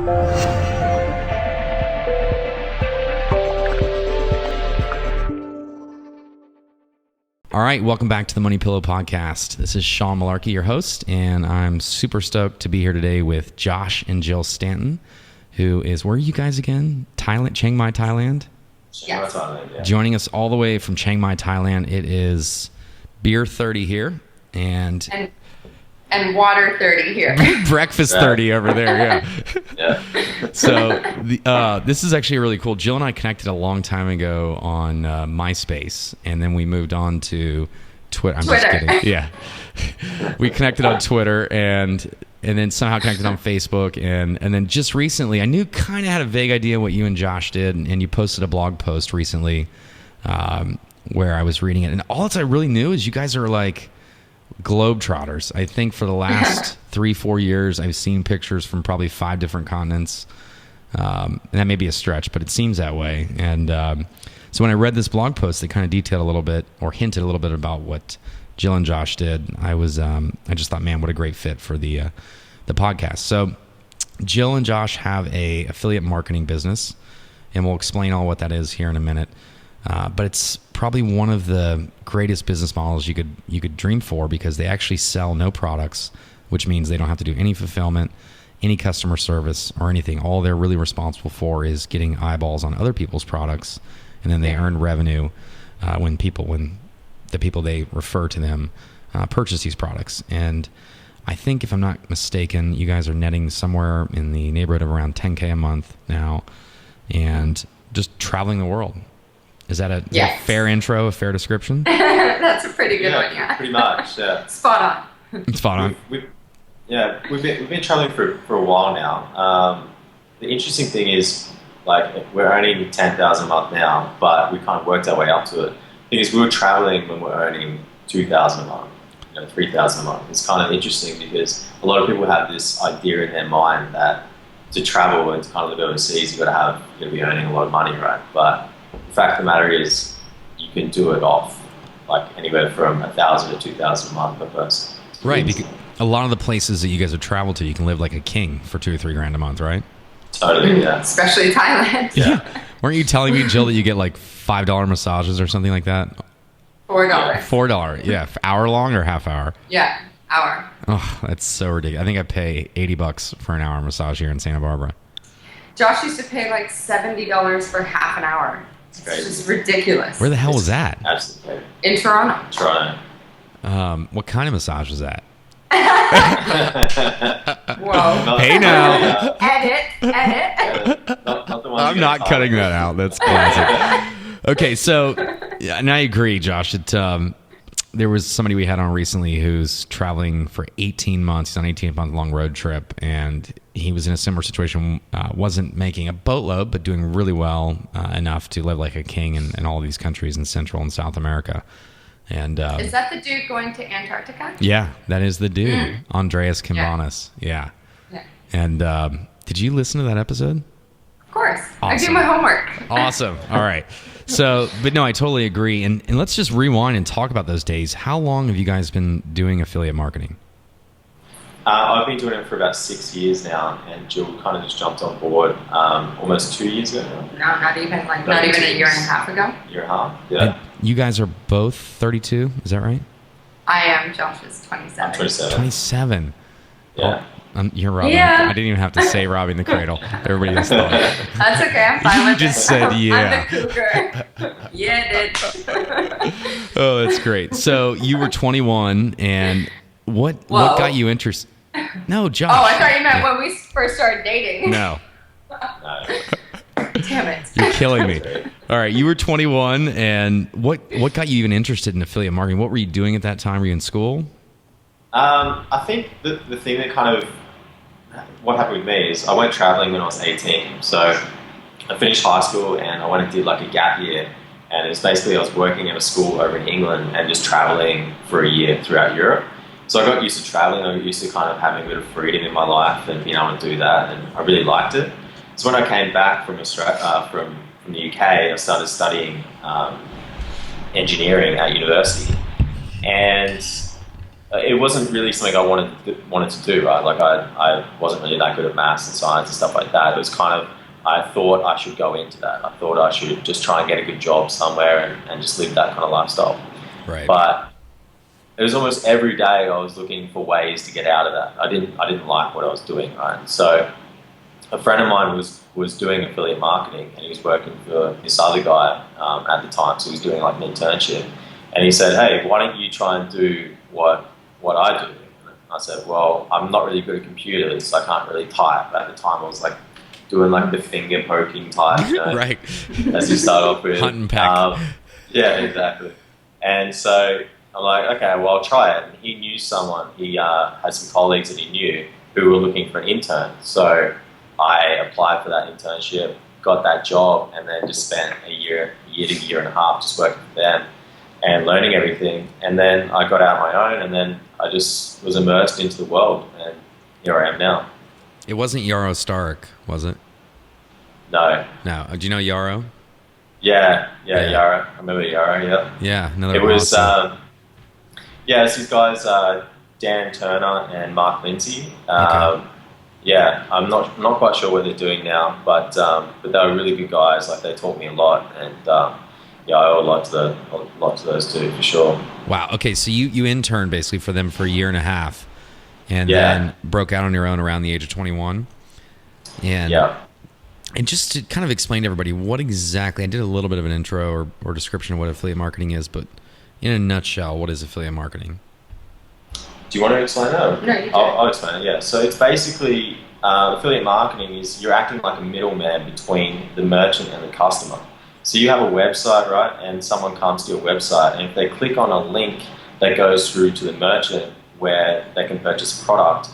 All right, welcome back to the Money Pillow Podcast. This is Sean Malarkey, your host, and I'm super stoked to be here today with Josh and Jill Stanton, who is, where are you guys again? Thailand, Chiang Mai, Thailand? Yes. Thailand, yeah. Joining us all the way from Chiang Mai, Thailand. It is beer 30 here and water 30 here. Breakfast 30 over there, yeah. Yeah. So this is actually really cool. Jill and I connected a long time ago on MySpace, and then we moved on to Twitter. I'm just kidding. Yeah. We connected on Twitter and then somehow connected on Facebook. And then just recently, I kind of had a vague idea what you and Josh did, and you posted a blog post recently where I was reading it. And all that I really knew is you guys are like globetrotters. I think for the last 3-4 years, I've seen pictures from probably 5 different continents. And that may be a stretch, but it seems that way. And so when I read this blog post that kind of detailed a little bit or hinted a little bit about what Jill and Josh did, I just thought, man, what a great fit for the podcast. So Jill and Josh have a affiliate marketing business, and we'll explain all what that is here in a minute. But it's probably one of the greatest business models you could dream for, because they actually sell no products, which means they don't have to do any fulfillment, any customer service or anything. All they're really responsible for is getting eyeballs on other people's products, and then they earn revenue when the people they refer to them purchase these products. And I think, if I'm not mistaken, you guys are netting somewhere in the neighborhood of around $10K a month now, and just traveling the world. Is that a fair intro, a fair description? That's a pretty good one, yeah. Pretty much, yeah. Spot on. Spot on. We've been traveling for a while now. The interesting thing is, like, we're earning $10,000 a month now, but we kind of worked our way up to it. The thing is, we were traveling when we're earning $2,000 a month, $3,000 a month. It's kind of interesting because a lot of people have this idea in their mind that to travel and to kind of live overseas, you've got to be earning a lot of money, right? But the fact of the matter is, you can do it off like anywhere from $1,000 to $2,000 a month per person. Right, because a lot of the places that you guys have traveled to, you can live like a king for $2 or $3 grand a month, right? Totally, yeah. Especially Thailand. Yeah. Weren't you telling me, Jill, that you get like $5 massages or something like that? $4. $4, yeah. Hour long or half hour? Yeah, hour. Oh, that's so ridiculous. I think I pay $80 for an hour massage here in Santa Barbara. Josh used to pay like $70 for half an hour. It's just ridiculous. Where the hell was that? Absolutely. In Toronto. What kind of massage was that? Whoa. Hey now. Edit. Not the ones I'm not cutting that out. That's classic. Okay, so, and I agree, Josh. There was somebody we had on recently who's traveling for 18 months. He's on an 18-month long road trip, and he was in a similar situation. Wasn't making a boatload, but doing really well enough to live like a king in all these countries in Central and South America. And is that the dude going to Antarctica? Yeah, that is the dude, Andreas Cambanis. Yeah. And did you listen to that episode? Of course. Awesome. I do my homework. Awesome. All right. So, but no, I totally agree. And let's just rewind and talk about those days. How long have you guys been doing affiliate marketing? I've been doing it for about 6 years now, and Jill kind of just jumped on board almost 2 years ago now. No, not even a year and a half ago. Year and a half, yeah. And you guys are both 32, is that right? I am. Josh is 27. I'm 27. 27. Yeah. You're robbing. Yeah. I didn't even have to say robbing the cradle. Everybody just thought. That's okay. I'm fine with it. You just said yeah. I'm the cougar. Yeah, dude. Oh, that's great. So you were 21, and what got you interested? No, Josh. Oh, I thought you meant when we first started dating. No. Damn it. You're killing me. All right, you were 21, and what got you even interested in affiliate marketing? What were you doing at that time? Were you in school? I think the thing that kind of what happened with me is I went traveling when I was 18. So I finished high school and I went and did like a gap year. And it was basically I was working at a school over in England and just traveling for a year throughout Europe. So I got used to traveling. I got used to kind of having a bit of freedom in my life and being able to do that. And I really liked it. So when I came back from Australia, from the UK, I started studying engineering at university. And it wasn't really something I wanted to do, right? Like I wasn't really that good at maths and science and stuff like that. It was kind of, I thought I should go into that. I thought I should just try and get a good job somewhere and just live that kind of lifestyle. Right. But it was almost every day I was looking for ways to get out of that. I didn't like what I was doing, right? So a friend of mine was doing affiliate marketing, and he was working for this other guy at the time. So he was doing like an internship, and he said, "Hey, why don't you try and do what I do?" And I said, "Well, I'm not really good at computers, so I can't really type." At the time, I was like doing like the finger poking type, you know, right? As you start off with, hunt and peck. Yeah, exactly. And so I'm like, okay, well, I'll try it. And he knew someone. He had some colleagues that he knew who were looking for an intern. So I applied for that internship, got that job, and then just spent a year to year and a half just working for them and learning everything. And then I got out on my own, and then I just was immersed into the world, and here I am now. It wasn't Yarrow Stark, was it? No. No. Do you know Yarrow? Yeah, Yarrow. I remember Yarrow, yeah. Yeah, another It was, awesome. it's these guys, Dan Turner and Mark Lindsay. Okay. Yeah, I'm not quite sure what they're doing now, but they were really good guys. Like, they taught me a lot, and yeah, I owe a lot to those two for sure. Wow. Okay, so you interned basically for them for a year and a half, and then broke out on your own around the age of 21. And just to kind of explain to everybody what exactly, I did a little bit of an intro or description of what affiliate marketing is, but in a nutshell, what is affiliate marketing? Do you want to explain that? No, you do. I'll explain it, yeah. So it's basically, affiliate marketing is you're acting like a middleman between the merchant and the customer. So you have a website, right? And someone comes to your website, and if they click on a link that goes through to the merchant where they can purchase a product,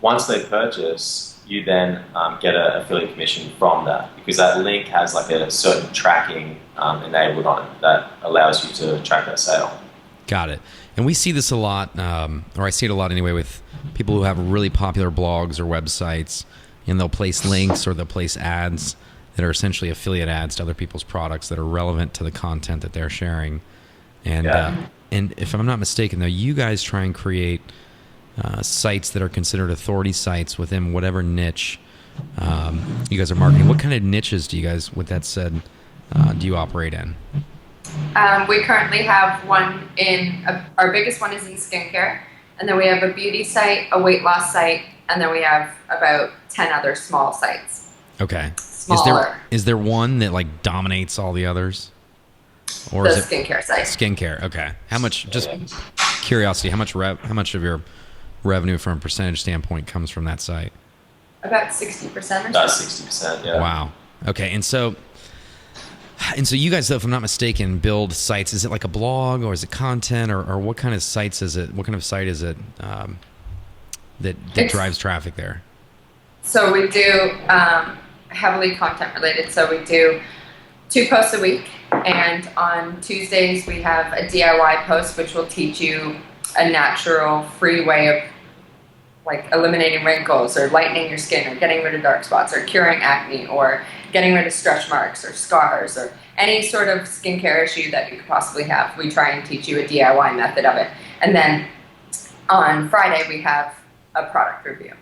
once they purchase, you then get an affiliate commission from that, because that link has like a certain tracking enabled on it that allows you to track that sale. Got it. And we see this a lot, or I see it a lot anyway, with people who have really popular blogs or websites, and they'll place links or they'll place ads that are essentially affiliate ads to other people's products that are relevant to the content that they're sharing. And and if I'm not mistaken, though, you guys try and create sites that are considered authority sites within whatever niche you guys are marketing. What kind of niches do you guys, with that said, do you operate in? We currently have one in, our biggest one is in skincare, and then we have a beauty site, a weight loss site, and then we have about 10 other small sites. Okay. Smaller. Is there one that like dominates all the others? Or the is it skincare site. Skincare, okay. How much, just curiosity, how much of your revenue from a percentage standpoint comes from that site? About 60% or so. About 60%, yeah. Wow. Okay, and so you guys, though, if I'm not mistaken, build sites. Is it like a blog, or is it content, or what kind of sites is it? What kind of site is it that drives traffic there? So we do heavily content related. So we do 2 posts a week, and on Tuesdays we have a DIY post which will teach you a natural, free way of like eliminating wrinkles or lightening your skin or getting rid of dark spots or curing acne or getting rid of stretch marks or scars or any sort of skincare issue that you could possibly have. We try and teach you a DIY method of it. And then on Friday we have a product review.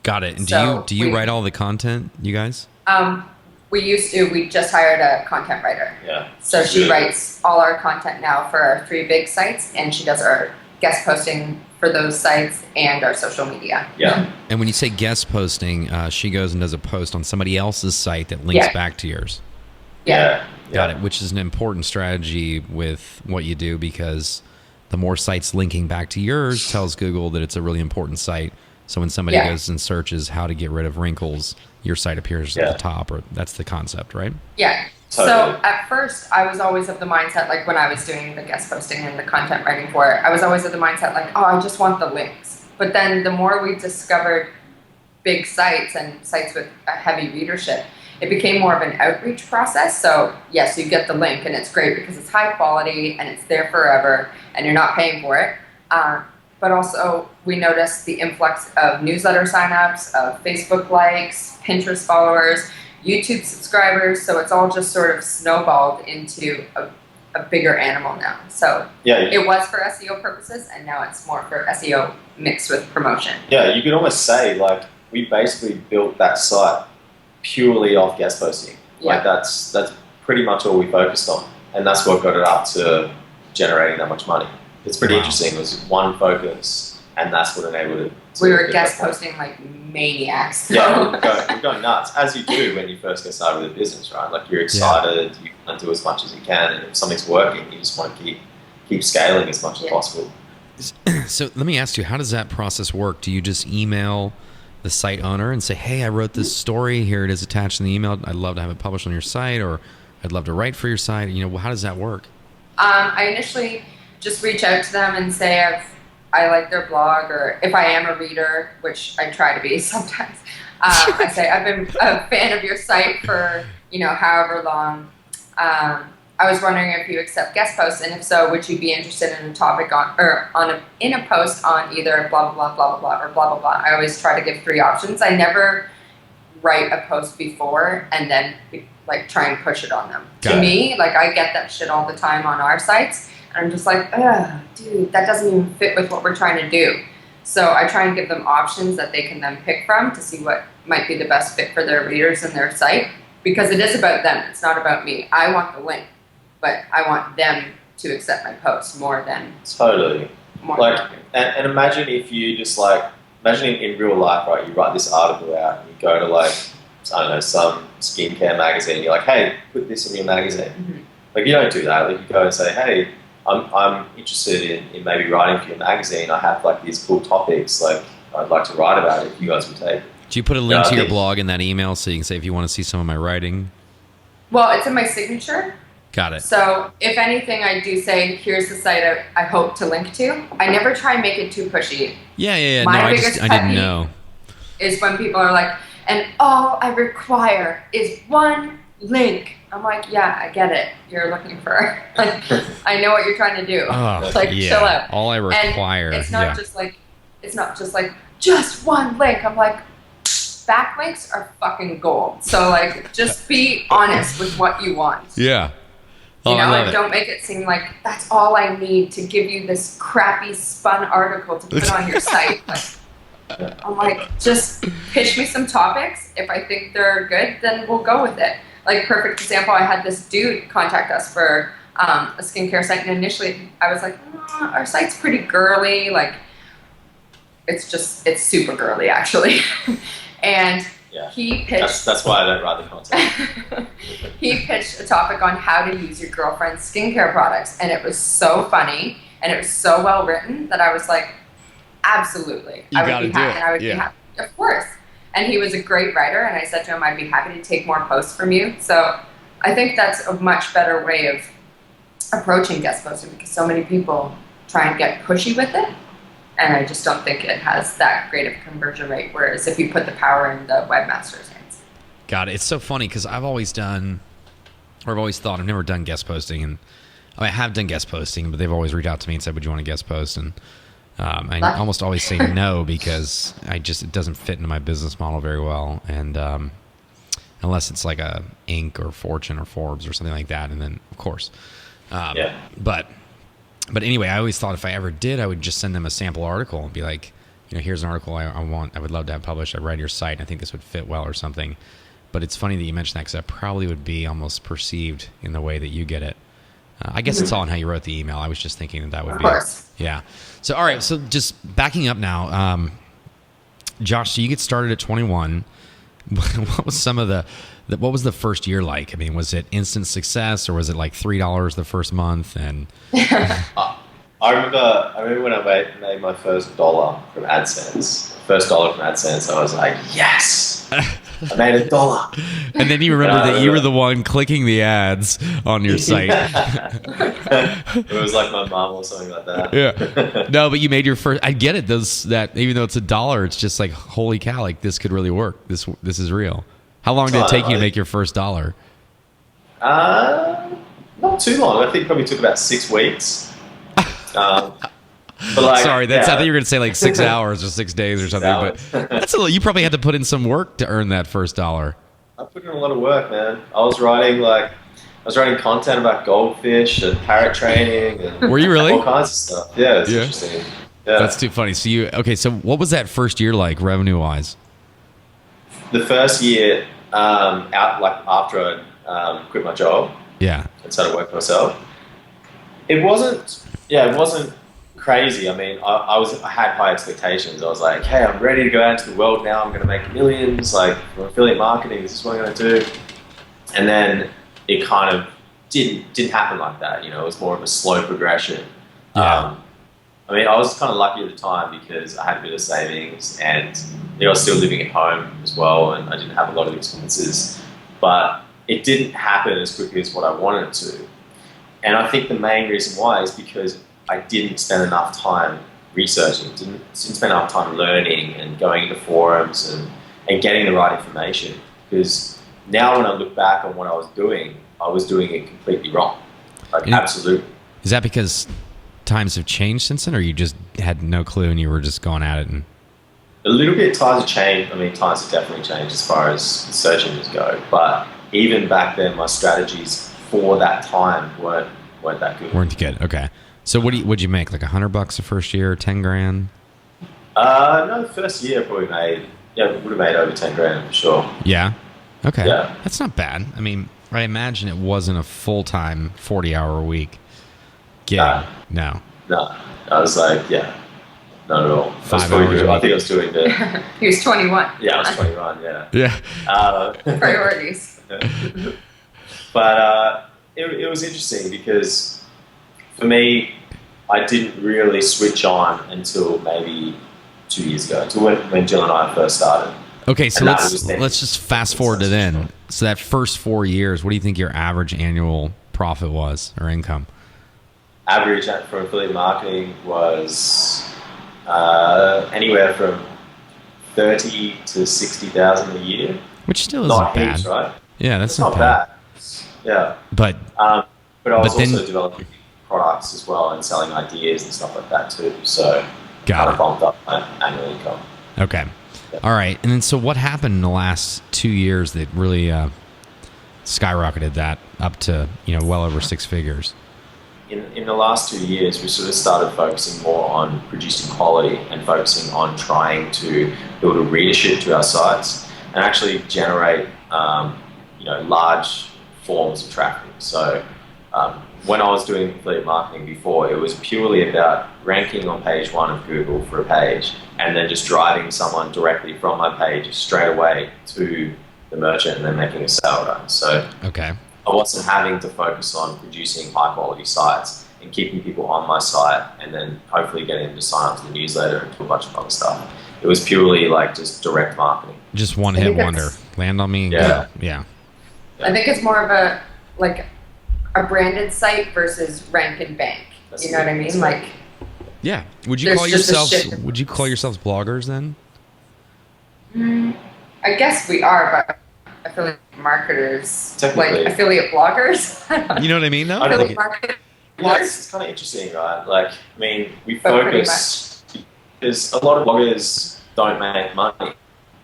Got it. And do you write all the content, you guys? We used to. We just hired a content writer. Yeah. So she writes all our content now for our 3 big sites, and she does our guest posting for those sites and our social media. Yeah. And when you say guest posting, she goes and does a post on somebody else's site that links back to yours. Yeah. Got it. Which is an important strategy with what you do, because the more sites linking back to yours tells Google that it's a really important site. So when somebody goes and searches how to get rid of wrinkles, your site appears at the top, or that's the concept, right? Yeah. Totally. So at first, I was always of the mindset, like when I was doing the guest posting and the content writing for it, I was always of the mindset like, oh, I just want the links. But then the more we discovered big sites and sites with a heavy readership, it became more of an outreach process. So yes, you get the link and it's great because it's high quality and it's there forever and you're not paying for it. But also we noticed the influx of newsletter signups, of Facebook likes, Pinterest followers, YouTube subscribers. So it's all just sort of snowballed into a bigger animal now. So Yeah. it was for SEO purposes, and now it's more for SEO mixed with promotion. Yeah, you could almost say like we basically built that site purely off guest posting. Yeah. Like that's pretty much all we focused on, and that's what got it up to generating that much money. It's pretty interesting. It was one focus, and that's what enabled it. We were guest posting like maniacs. Yeah, we're going nuts, as you do when you first get started with a business, right? Like you're excited, you want to do as much as you can, and if something's working, you just want to keep scaling as much as possible. So let me ask you, how does that process work? Do you just email the site owner and say, hey, I wrote this story, here it is attached in the email, I'd love to have it published on your site, or I'd love to write for your site? You know, how does that work? I initially just reach out to them and say I like their blog, or if I am a reader, which I try to be sometimes, I say I've been a fan of your site for, you know, however long. I was wondering if you accept guest posts, and if so, would you be interested in a topic in a post on either blah blah blah blah blah blah or blah blah blah. I always try to give 3 options. I never write a post before and then like try and push it on them. To me, like I get that shit all the time on our sites, and I'm just like, ugh, dude, that doesn't even fit with what we're trying to do. So I try and give them options that they can then pick from to see what might be the best fit for their readers and their site, because it is about them. It's not about me. I want the link, but I want them to accept my post more than totally. And imagine if you just imagine in real life, right? You write this article out and you go to I don't know, some skincare magazine. And you're like, hey, put this in your magazine. Mm-hmm. Like you don't do that. Like you go and say, hey, I'm interested in maybe writing for your magazine. I have these cool topics. Like I'd like to write about it. If you guys would take. Do you put a link to your blog in that email so you can say if you want to see some of my writing? Well, it's in my signature. Got it. So if anything, I do say, here's the site I hope to link to. I never try and make it too pushy. Yeah. My no, biggest I didn't know. Is when people are like, and all I require is one link. I'm like, yeah, I get it. You're looking for, I know what you're trying to do. Oh, chill out. All I require. And it's not just like, just one link. I'm like, backlinks are fucking gold. So just be honest with what you want. Yeah. Oh, You know, and don't make it seem like that's all I need to give you this crappy spun article to put on your site. I'm like, just pitch me some topics. If I think they're good, then we'll go with it. Perfect example, I had this dude contact us for a skincare site, and initially I was like, our site's pretty girly. It's super girly, actually. And he pitched... That's why I don't write the content. He pitched a topic on how to use your girlfriend's skincare products, and it was so funny, and it was so well written that I was like, absolutely. I would be happy. Of course. And he was a great writer, and I said to him, I'd be happy to take more posts from you. So I think that's a much better way of approaching guest posting, because so many people try and get pushy with it. And I just don't think it has that great of a conversion rate, whereas if you put the power in the webmaster's hands. Got it. It's so funny because I've always thought, I've never done guest posting. And I have done guest posting, but they've always reached out to me and said, would you want to guest post? And I almost always say no, because it doesn't fit into my business model very well. And unless it's like a Inc. or Fortune or Forbes or something like that. And then, of course. But anyway, I always thought if I ever did, I would just send them a sample article and be like, here's an article I would love to have published. I read your site and I think this would fit well or something. But it's funny that you mentioned that, because that probably would be almost perceived in the way that you get it. I guess it's all in how you wrote the email. I was just thinking that would be. Of course. Yeah. So, all right. So just backing up now, Josh, so you get started at 21. What was what was the first year like? I mean, was it instant success, or was it like $3 the first month? And I remember when I made my first dollar from AdSense. I was like, yes, I made $1. And then you remember that you were the one clicking the ads on your site. It was like my mom or something like that. Yeah. No, but you made your first. I get it. That even though it's $1, it's just like, holy cow! Like this could really work. This is real. How long did it take you to make your first $1? Not too long. I think it probably took about 6 weeks. But sorry, I thought you were going to say like 6 hours or 6 days or something. But that's a little. You probably had to put in some work to earn that first $1. I put in a lot of work, man. I was writing was writing content about goldfish and parrot training and Were you really? all kinds of stuff. Yeah, it's interesting. Yeah. That's too funny. So so what was that first year like revenue wise? The first year, after I quit my job, Yeah, and started working for myself, it wasn't crazy. I mean, I had high expectations. I was like, hey, I'm ready to go out into the world now. I'm going to make millions. Like, from affiliate marketing, this is what I'm going to do. And then it kind of didn't happen like that. It was more of a slow progression. Yeah. I mean, I was kind of lucky at the time because I had a bit of savings and I was still living at home as well, and I didn't have a lot of expenses. But it didn't happen as quickly as what I wanted it to. And I think the main reason why is because I didn't spend enough time researching, didn't spend enough time learning and going into forums and getting the right information. Because now when I look back on what I was doing it completely wrong. Absolutely. Is that because times have changed since then, or you just had no clue and you were just going at it? And a little bit, times have changed. I mean, times have definitely changed as far as search engines go. But even back then, my strategies for that time weren't that good. Weren't good. Okay. So what'd you make? Like $100 the first year, 10 grand? No, the first year I would have made over 10 grand for sure. Yeah. Okay. Yeah. That's not bad. I mean, I imagine it wasn't a full-time 40-hour-a-week gig. No. I was like, not at all. 5 hours. I think I was doing the. He was 21. Yeah, I was 21. Yeah. Yeah. Priorities. But it was interesting because for me, I didn't really switch on until maybe 2 years ago, until when Jill and I first started. Okay, so let's just fast forward to then. So that first 4 years, what do you think your average annual profit was or income? Average for affiliate marketing was anywhere from 30 to 60,000 a year. Which still isn't not bad, heaps, right? Yeah, that's not bad. Yeah, but I was also developing products as well and selling ideas and stuff like that too. So kind of bumped up my annual income. Okay. Yeah. All right. And then so what happened in the last 2 years that really skyrocketed that up to, well over six figures? In the last 2 years, we sort of started focusing more on producing quality and focusing on trying to build a readership to our sites and actually generate, large forms of traffic. So when I was doing affiliate marketing before, it was purely about ranking on page 1 of Google for a page and then just driving someone directly from my page straight away to the merchant and then making a sale run. So okay. I wasn't having to focus on producing high quality sites and keeping people on my site and then hopefully getting them to sign up to the newsletter and to a bunch of other stuff. It was purely like just direct marketing. Just one hit wonder. Land on me and go. Yeah. I think it's more of a branded site versus rank and bank. That's you know what I mean? Like, yeah. Would you call yourselves bloggers then? I guess we are, but affiliate marketers, technically. like affiliate bloggers. You know what I mean, though? Affiliate marketers. It's kind of interesting, right? Like, I mean, we focus because a lot of bloggers don't make money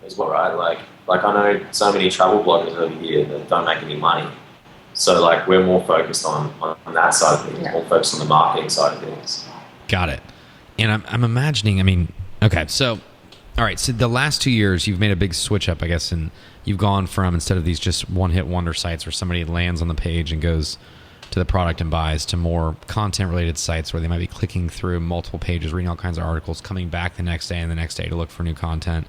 as well, right? Like I know so many travel bloggers over here that don't make any money. So like we're more focused on that side of things, more focused on the marketing side of things. Got it. And I'm imagining, I mean, okay, so, all right, so the last 2 years you've made a big switch up, I guess, and you've gone from, instead of these just one-hit wonder sites where somebody lands on the page and goes to the product and buys, to more content-related sites where they might be clicking through multiple pages, reading all kinds of articles, coming back the next day and the next day to look for new content.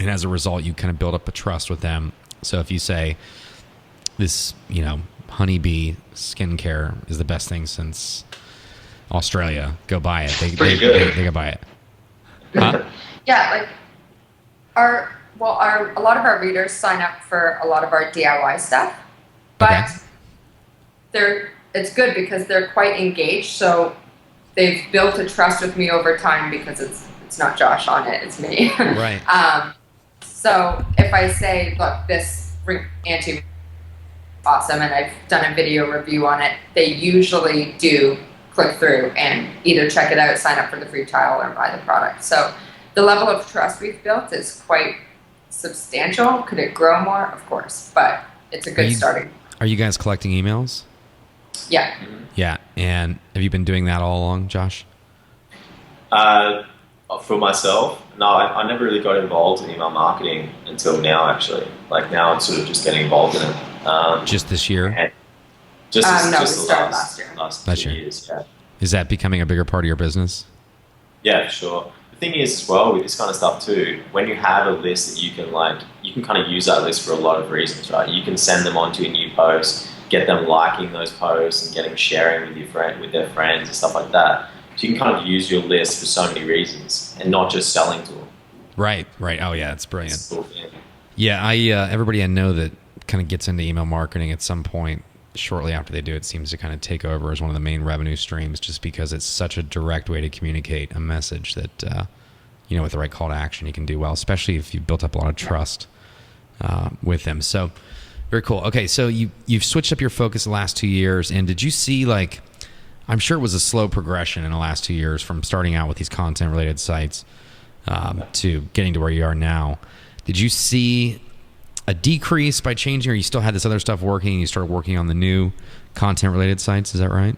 And as a result, you kind of build up a trust with them. So if you say, this, honeybee skincare is the best thing since Australia, go buy it. They go buy it. Huh? Yeah, like a lot of our readers sign up for a lot of our DIY stuff, but it's good because they're quite engaged. So they've built a trust with me over time because it's not Josh on it, it's me. Right. So if I say, look, this anti awesome and I've done a video review on it, they usually do click through and either check it out, sign up for the free trial, or buy the product. So the level of trust we've built is quite substantial. Could it grow more? Of course, but it's a good starting. Are you guys collecting emails? Yeah. Yeah. And have you been doing that all along, Josh? For myself, no, I never really got involved in email marketing until now, actually. Like now I'm sort of just getting involved in it. Just this year? And No, we the started last year. last Last 2 year. years, yeah. Is that becoming a bigger part of your business? Yeah, for sure. The thing is as well with this kind of stuff too, when you have a list that you can kind of use that list for a lot of reasons, right? You can send them on to a new post, get them liking those posts and getting sharing with their friends and stuff like that. So you can kind of use your list for so many reasons and not just selling to them. Right. Oh yeah, it's brilliant. It's cool, Yeah, everybody I know that kind of gets into email marketing at some point shortly after they do it seems to kind of take over as one of the main revenue streams, just because it's such a direct way to communicate a message that with the right call to action you can do well, especially if you've built up a lot of trust with them. So very cool. Okay, so you've switched up your focus the last 2 years, and did you see, like, I'm sure it was a slow progression in the last 2 years from starting out with these content related sites to getting to where you are now. Did you see a decrease by changing, or you still had this other stuff working and you started working on the new content related sites? Is that right?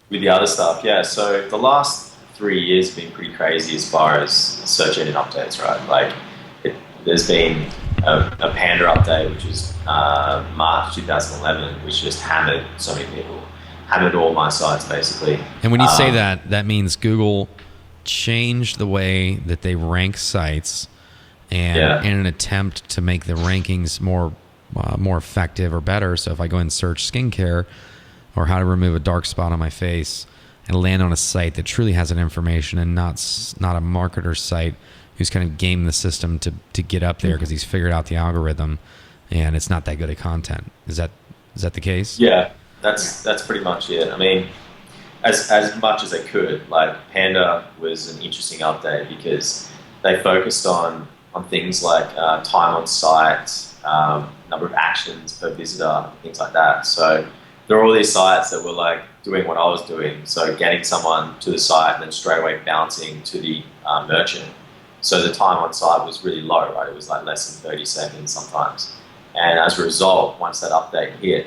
With the other stuff, yeah. So the last 3 years have been pretty crazy as far as search engine updates, right? Like there's been a Panda update, which was March 2011, which just hammered so many people, hammered all my sites basically. And when you say that, that means Google changed the way that they rank sites, and in an attempt to make the rankings more effective or better. So if I go and search skincare or how to remove a dark spot on my face and land on a site that truly has that information and not a marketer site who's kind of gamed the system to get up there because he's figured out the algorithm and it's not that good at content. Is that the case? Yeah, that's pretty much it. I mean, as much as they could, like Panda was an interesting update because they focused on things like time on site, number of actions per visitor, things like that. So there are all these sites that were like doing what I was doing. So getting someone to the site and then straight away bouncing to the merchant. So the time on site was really low, right? It was like less than 30 seconds sometimes. And as a result, once that update hit,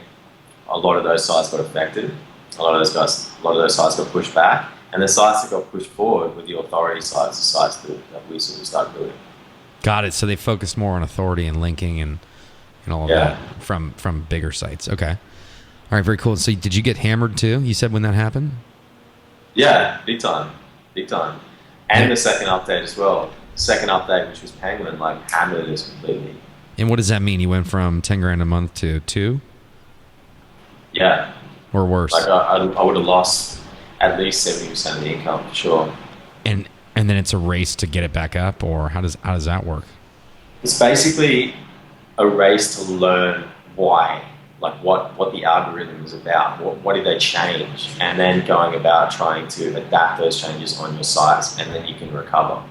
a lot of those sites got affected. A lot of those sites got pushed back. And the sites that got pushed forward were the authority sites, the sites that we sort of started building. Got it. So they focused more on authority and linking and all of that from bigger sites. Okay. All right. Very cool. So did you get hammered too? You said when that happened? Yeah, big time. And the second update as well. Second update, which was Penguin, like hammered us completely. And what does that mean? You went from 10 grand a month to 2? Yeah. Or worse? Like I would have lost at least 70% of the income for sure. And then it's a race to get it back up, or how does that work? It's basically a race to learn why, like what the algorithm is about, what did they change, and then going about trying to adapt those changes on your sites, and then you can recover.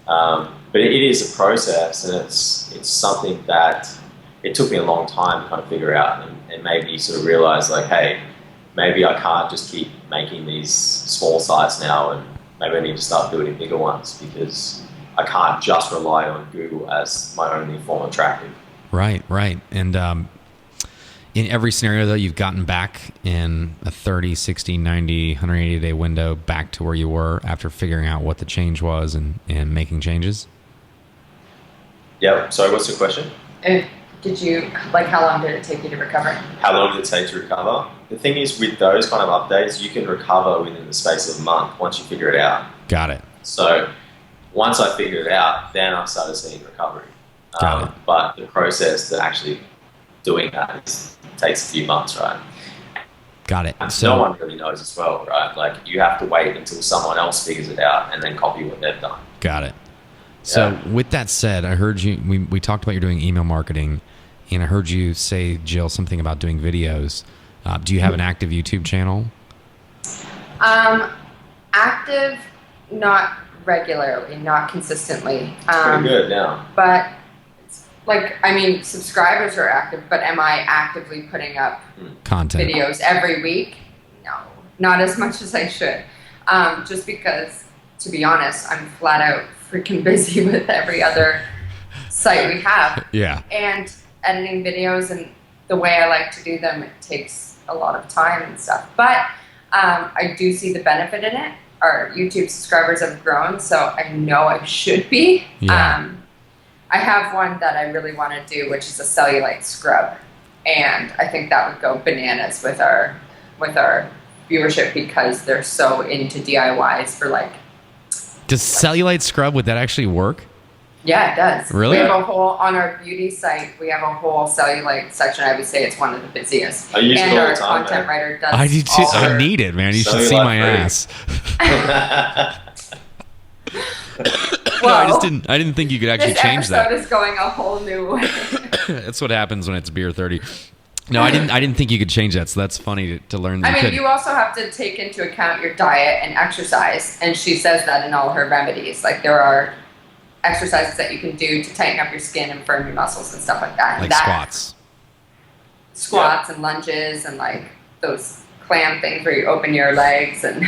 But it is a process, and it's something that it took me a long time to kind of figure out, and made me sort of realize, like, hey, maybe I can't just keep making these small sites now, and maybe I need to start building bigger ones because I can't just rely on Google as my only form of tracking. Right. And in every scenario, though, you've gotten back in a 30, 60, 90, 180-day window back to where you were after figuring out what the change was and making changes? Yeah. Sorry, what's the question? How long did it take you to recover? How long did it take to recover? The thing is, with those kind of updates, you can recover within the space of a month once you figure it out. Got it. So once I figured it out, then I started seeing recovery. Got it. But the process to actually doing that takes a few months, right? Got it. And So no one really knows as well, right? Like you have to wait until someone else figures it out and then copy what they've done. Got it. So with that said, I heard you, we talked about you doing email marketing, and I heard you say, Jill, something about doing videos. Do you have an active YouTube channel? Active, not regularly, not consistently. Pretty good now. But subscribers are active, but am I actively putting up Content. videos every week? No, not as much as I should. Just because, to be honest, I'm flat out freaking busy with every other site we have. Yeah. And editing videos, and the way I like to do them, it takes a lot of time and stuff. But I do see the benefit in it. Our YouTube subscribers have grown, so I know I should be. Yeah. I have one that I really want to do, which is a cellulite scrub, and I think that would go bananas with our viewership because they're so into DIYs for like. Does cellulite scrub, would that actually work? Yeah, it does. Really? We have a whole, on our beauty site, we have a whole cellulite section. I would say it's one of the busiest. I use it and all our the time, content man. writer does. I do too. all I her- need it, man. You should Cellulite see my free. ass. Whoa. I didn't think you could actually This change episode that. is going a whole new way. That's what happens when it's beer 30. No, I didn't think you could change that. So that's funny to learn that I you mean, could. you also have to take into account your diet and exercise, and she says that in all her remedies. Like there are exercises that you can do to tighten up your skin and firm your muscles and stuff like that. Like that, squats. and lunges and like those clam things where you open your legs and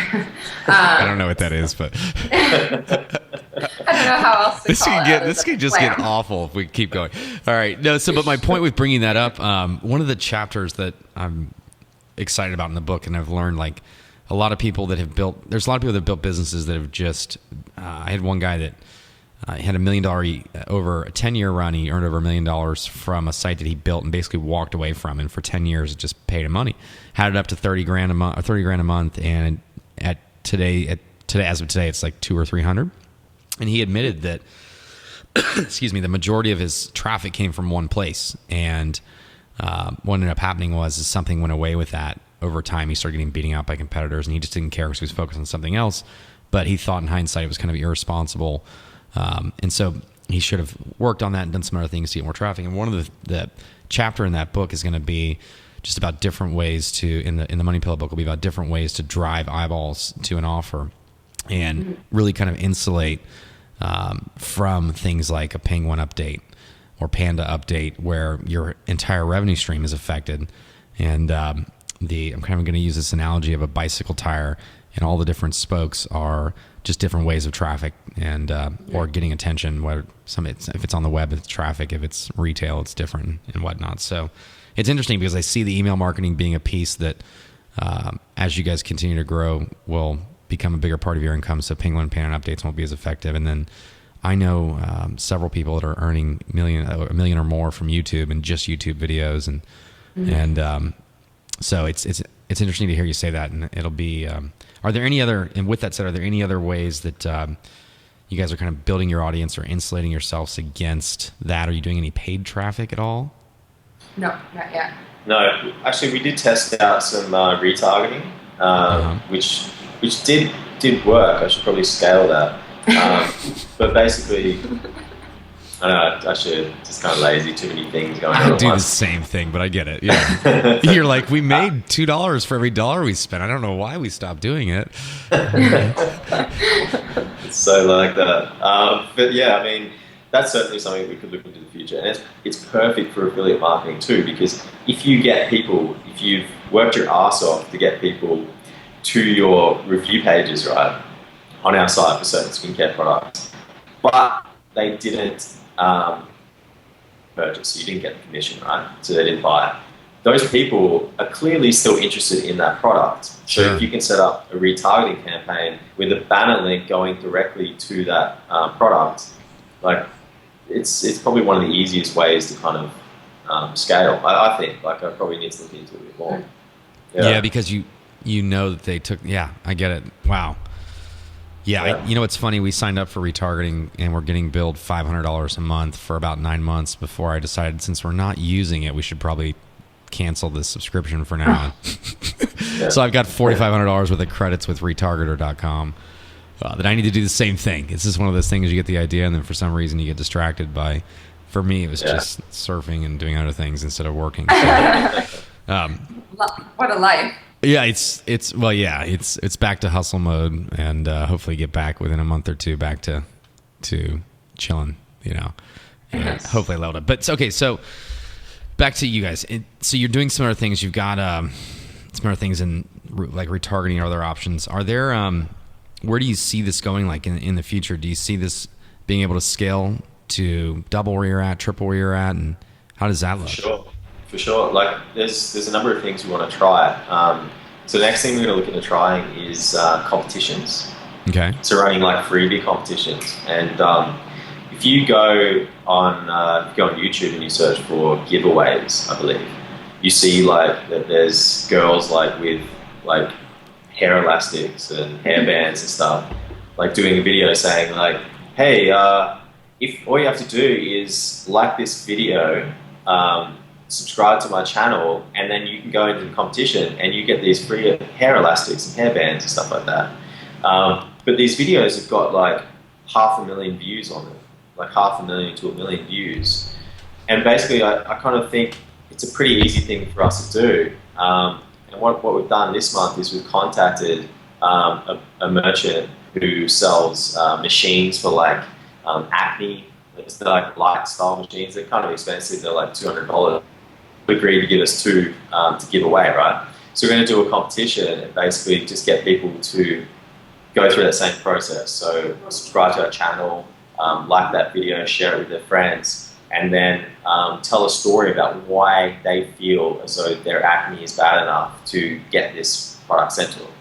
I don't know what that is, but I don't know how else to this call could it get other this than could just get clam. awful if we keep going. All right, no. So, but my point with bringing that up, one of the chapters that I'm excited about in the book, and I've learned like a lot of people that have built. There's a lot of people that have built businesses that have just. I had one guy that had $1 million over a 10-year run. He earned over $1 million from a site that he built and basically walked away from, and for 10 years it just paid him money. Had it up to $30,000 a month, or $30,000 a month, and as of today, it's like 200 or 300. And he admitted that, excuse me, the majority of his traffic came from one place. And what ended up happening was something went away with that over time. He started getting beaten out by competitors, and he just didn't care because he was focused on something else. But he thought in hindsight it was kind of irresponsible. And so he should have worked on that and done some other things to get more traffic. And one of the chapter in that book is going to be just about different ways to, in the Money Pillow book, will be about different ways to drive eyeballs to an offer and really kind of insulate from things like a Penguin update or Panda update where your entire revenue stream is affected. And I'm kind of going to use this analogy of a bicycle tire, and all the different spokes are just different ways of traffic and or getting attention. Whether if it's on the web, it's traffic. If it's retail, it's different and whatnot. So it's interesting because I see the email marketing being a piece that, as you guys continue to grow, will become a bigger part of your income. So Penguin and Panda updates won't be as effective. And then I know several people that are earning a million or more from YouTube and just YouTube videos, and so it's interesting to hear you say that. And it'll be. Are there any other? And with that said, are there any other ways that you guys are kind of building your audience or insulating yourselves against that? Are you doing any paid traffic at all? No, not yet. No, actually, we did test out some retargeting, which did work. I should probably scale that. But basically, I don't know, actually, just kind of lazy, too many things going on. I do the same thing, but I get it. Yeah, you're like, we made $2 for every dollar we spent. I don't know why we stopped doing it. It's so like that. But yeah, I mean, that's certainly something we could look into the future. And it's perfect for affiliate marketing too, because if you've worked your ass off to get people to your review pages, right, on our site for certain skincare products, but they didn't purchase, so you didn't get the commission, right? So they didn't buy it. Those people are clearly still interested in that product. So Sure. if you can set up a retargeting campaign with a banner link going directly to that product, like it's probably one of the easiest ways to kind of scale. I think like I probably need to look into it a bit more. Yeah, because you know that they took. Yeah, I get it. Wow. Yeah, you know what's funny? We signed up for retargeting and we're getting billed $500 a month for about 9 months before I decided, since we're not using it, we should probably cancel this subscription for now on. So I've got $4,500 worth of credits with retargeter.com that I need to do the same thing. It's just one of those things, you get the idea and then for some reason you get distracted by, for me, it was just surfing and doing other things instead of working. So, What a life. yeah, it's back to hustle mode, and hopefully get back within a month or two back to chilling, and hopefully leveled up. But okay, so back to you guys. So you're doing some other things. You've got some other things in like retargeting or other options. Are there where do you see this going? Like in the future, do you see this being able to scale to double where you're at, triple where you're at, and how does that look? Sure. For sure. Like, there's a number of things we want to try. So the next thing we're going to look into trying is competitions. Okay. So running like freebie competitions. And if you go on YouTube and you search for giveaways, I believe, you see like that there's girls like with like hair elastics and hairbands and stuff, like doing a video saying like, hey, if all you have to do is like this video, subscribe to my channel, and then you can go into the competition and you get these free hair elastics and hairbands and stuff like that. But these videos have got like 500,000 views on them, like 500,000 to 1 million views. And basically I kind of think it's a pretty easy thing for us to do. And what we've done this month is we've contacted a merchant who sells machines for like acne. It's like light style machines. They're kind of expensive. They're like $200. We agreed to give us two to give away, right? So we're going to do a competition and basically just get people to go through that same process. So subscribe to our channel, like that video, share it with their friends, and then tell a story about why they feel as though their acne is bad enough to get this product sent to them.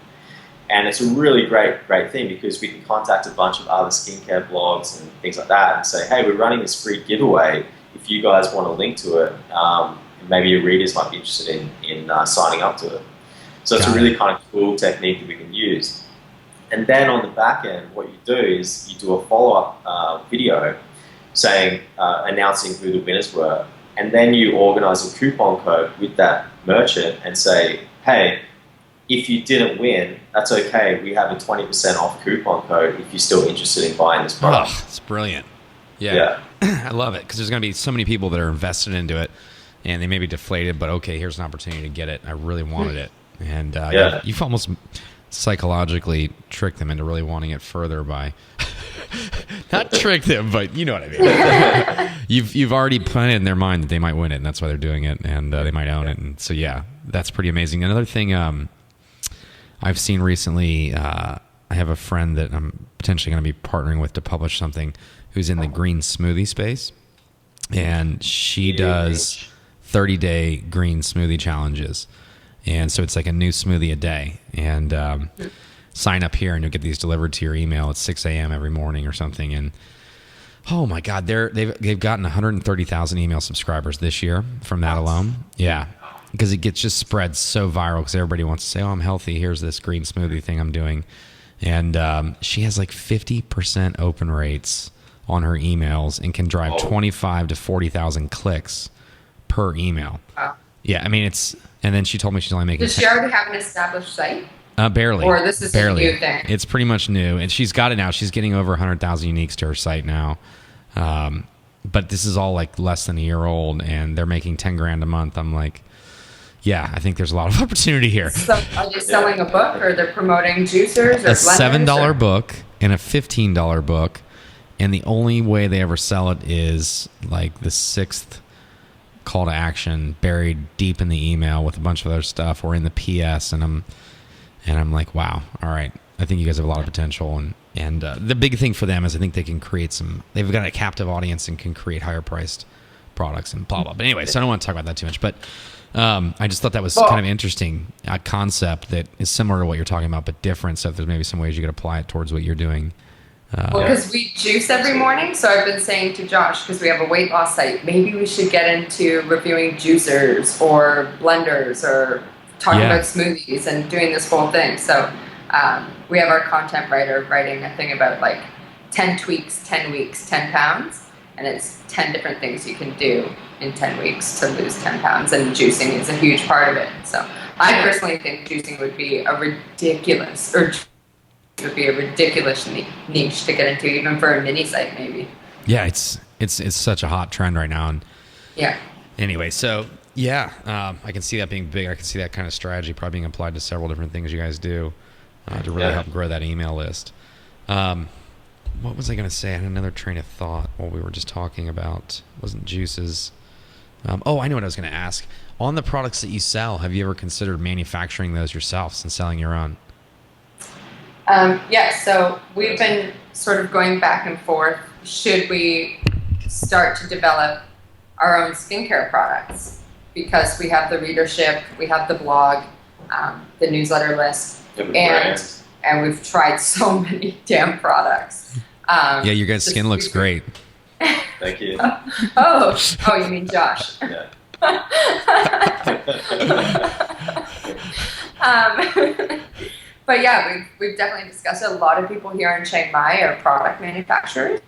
And it's a really great thing because we can contact a bunch of other skincare blogs and things like that and say, hey, we're running this free giveaway. If you guys want a link to it, maybe your readers might be interested in signing up to it. So it's a really kind of cool technique that we can use. And then on the back end, what you do is you do a follow-up video saying, announcing who the winners were. And then you organize a coupon code with that merchant and say, hey, if you didn't win, that's okay. We have a 20% off coupon code if you're still interested in buying this product. Oh, it's brilliant. Yeah. I love it because there's going to be so many people that are invested into it and they may be deflated, but okay, here's an opportunity to get it. I really wanted it. And you've almost psychologically tricked them into really wanting it further by not trick them, but you know what I mean. You've already planted in their mind that they might win it, and that's why they're doing it, and they might own it. And so that's pretty amazing. Another thing I've seen recently, I have a friend that I'm potentially going to be partnering with to publish something who's in the green smoothie space, and she does 30-day green smoothie challenges. And so it's like a new smoothie a day. And sign up here and you'll get these delivered to your email at 6 a.m. every morning or something. And oh my God, they've gotten 130,000 email subscribers this year from that alone. Yeah, because it gets just spread so viral because everybody wants to say, oh, I'm healthy. Here's this green smoothie thing I'm doing. And she has like 50% open rates on her emails and can drive 25 to 40,000 clicks per email. Wow. Yeah, I mean, and then she told me she's only making... Does she already have an established site? Barely. Or this is barely. a new thing? It's pretty much new. And she's got it now. She's getting over 100,000 uniques to her site now. But this is all like less than a year old and they're making 10 grand a month. I'm like, yeah, I think there's a lot of opportunity here. So are they selling a book or they're promoting juicers or a $7 book and a $15 book. And the only way they ever sell it is like the 6th call to action buried deep in the email with a bunch of other stuff or in the PS. And I'm like, wow, all right. I think you guys have a lot of potential. And the big thing for them is I think they can create they've got a captive audience and can create higher priced products and blah, blah. But anyway, so I don't want to talk about that too much. But I just thought that was kind of interesting, a concept that is similar to what you're talking about, but different. So if there's maybe some ways you could apply it towards what you're doing. Because we juice every morning, so I've been saying to Josh, because we have a weight loss site, maybe we should get into reviewing juicers or blenders or talking about smoothies and doing this whole thing. So we have our content writer writing a thing about like 10 tweaks, 10 weeks, 10 pounds, and it's 10 different things you can do in 10 weeks to lose 10 pounds, and juicing is a huge part of it. So I personally think juicing would be a ridiculous niche to get into, even for a mini site maybe. Yeah, it's such a hot trend right now. And anyway, so I can see that being big. I can see that kind of strategy probably being applied to several different things you guys do to really help grow that email list. What was I going to say? I had another train of thought while we were just talking about, wasn't juices. I know what I was going to ask. On the products that you sell, have you ever considered manufacturing those yourselves and selling your own? So we've been sort of going back and forth. Should we start to develop our own skincare products? because we have the readership, we have the blog, the newsletter list, and we've tried so many damn products. Yeah, your guys' skin looks great. Thank you. Oh, you mean Josh? Yeah. But yeah, we've definitely discussed it. A lot of people here in Chiang Mai are product manufacturers,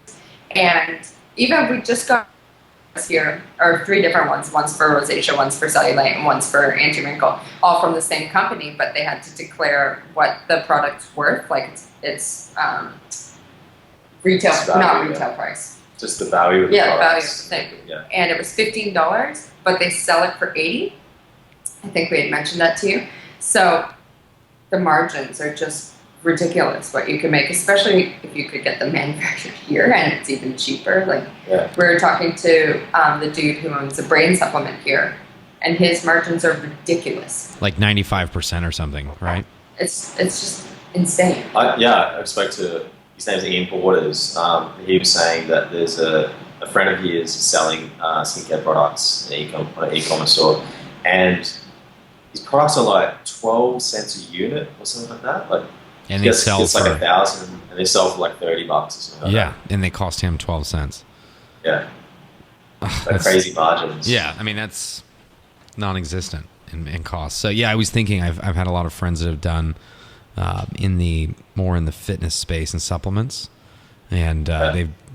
and even we just got here, or 3 different ones. One's for rosacea, one's for cellulite, and one's for anti-wrinkle, all from the same company, but they had to declare what the product's worth, like it's retail, not retail price. Just the value of the products. value of the thing. Yeah. And it was $15, but they sell it for $80. I think we had mentioned that to you. So the margins are just ridiculous what you can make, especially if you could get them manufactured here, and it's even cheaper. Like we were talking to the dude who owns a brain supplement here, and his margins are ridiculous. Like 95% or something, right? It's just insane. I spoke to, his name's Ian Porters. He was saying that there's a friend of his selling skincare products in an e-commerce store, and his products are like 12 cents a unit or something like that. Like, and they sell for like 1,000, and they sell for like $30 or something like that. And they cost him 12 cents. Yeah. That's crazy margins. Yeah, I mean, that's non-existent in cost. So yeah, I was thinking I've had a lot of friends that have done in the fitness space and supplements, and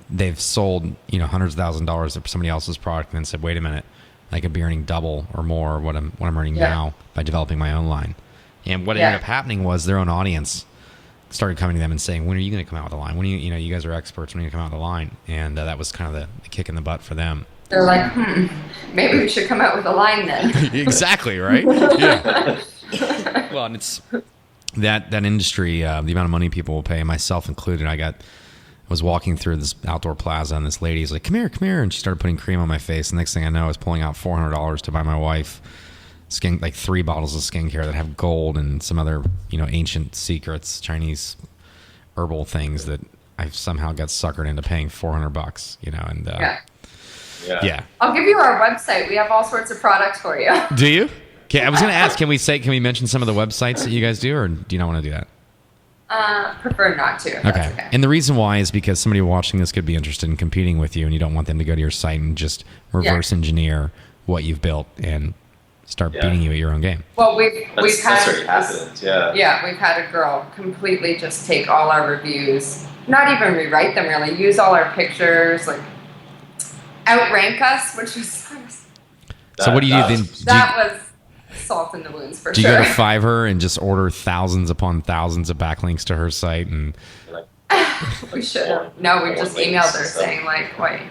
they've sold hundreds of thousands of dollars of somebody else's product, and then said, wait a minute, I could be earning double or more what I'm earning now by developing my own line. And what ended up happening was their own audience started coming to them and saying, when are you going to come out with a line? When are you guys are experts, when are you going to come out with a line? And that was kind of the kick in the butt for them. They're like, maybe we should come out with a line then. Exactly, right? Yeah. Well, and it's that industry, the amount of money people will pay, myself included. I was walking through this outdoor plaza, and this lady's like, come here. And she started putting cream on my face. The next thing I know, I was pulling out $400 to buy my wife like 3 bottles of skincare that have gold and some other, ancient secrets, Chinese herbal things that I've somehow got suckered into paying $400, and yeah. I'll give you our website. We have all sorts of products for you. Do you? Okay, I was going to ask, can we mention some of the websites that you guys do, or do you not want to do that? Prefer not to. Okay. And the reason why is because somebody watching this could be interested in competing with you, and you don't want them to go to your site and just reverse engineer what you've built and start beating you at your own game. Well, we've had already happened. Yeah, we've had a girl completely just take all our reviews, not even rewrite them really, use all our pictures, like outrank us, which was so what do you do then? That was salt in the wounds for sure. Do you go to Fiverr and just order thousands upon thousands of backlinks to her site? And we should have. No, we just emailed her saying like, wait,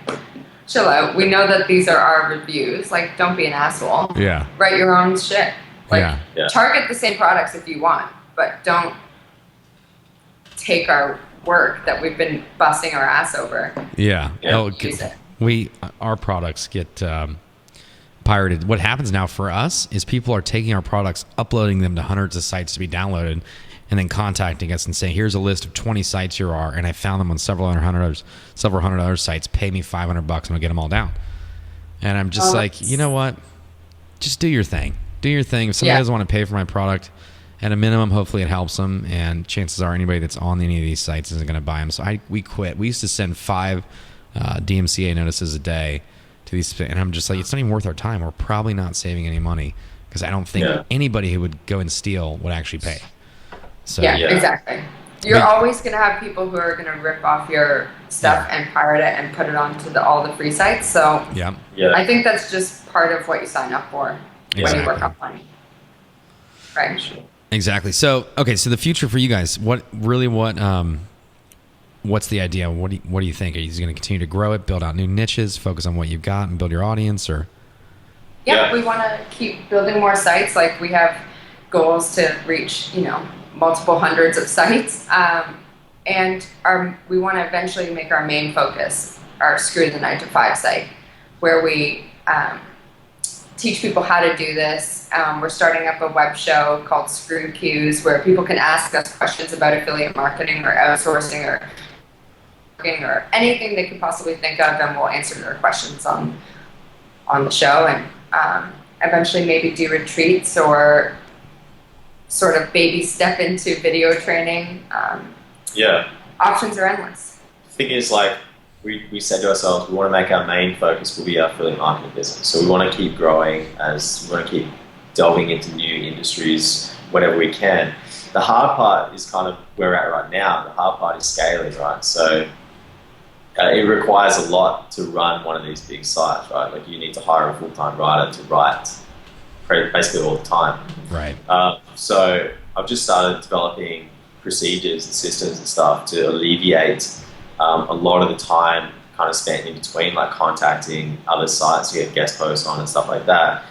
chill out. We know that these are our reviews. Like, don't be an asshole. Yeah. Write your own shit. Like, target the same products if you want, but don't take our work that we've been busting our ass over. Yeah. Use it. Our products get pirated. What happens now for us is people are taking our products, uploading them to hundreds of sites to be downloaded, and then contacting us and saying, here's a list of 20 sites here are, and I found them on several hundred other sites. Pay me $500 and I'll get them all down. And I'm just like, you know what? Just do your thing. Do your thing. If somebody doesn't want to pay for my product, at a minimum, hopefully it helps them. And chances are anybody that's on any of these sites isn't going to buy them. So we quit. We used to send 5 DMCA notices a day to these, and I'm just like, it's not even worth our time. We're probably not saving any money because I don't think anybody who would go and steal would actually pay. So exactly. You're always going to have people who are going to rip off your stuff and pirate it and put it onto all the free sites. So I think that's just part of what you sign up for when you work on money. Right. Exactly. So, okay. So the future for you guys, what's the idea? What do you think? Are you going to continue to grow it, build out new niches, focus on what you've got and build your audience, or? Yeah, we want to keep building more sites. Like, we have goals to reach, multiple hundreds of sites. And we want to eventually make our main focus our Screw the 9 to 5 site, where we teach people how to do this. We're starting up a web show called Screw Cues, where people can ask us questions about affiliate marketing or outsourcing or anything they could possibly think of, and we'll answer their questions on the show. eventually maybe do retreats or sort of baby step into video training. Options are endless. The thing is, like, we said to ourselves, we want to make our main focus will be our affiliate marketing business. So we want to keep growing, as we want to keep delving into new industries whenever we can. The hard part is kind of where we're at right now. The hard part is scaling, right? So it requires a lot to run one of these big sites, right? Like, you need to hire a full-time writer to write basically all the time. Right. So I've just started developing procedures and systems and stuff to alleviate a lot of the time kind of spent in between, like contacting other sites to get guest posts on and stuff like that.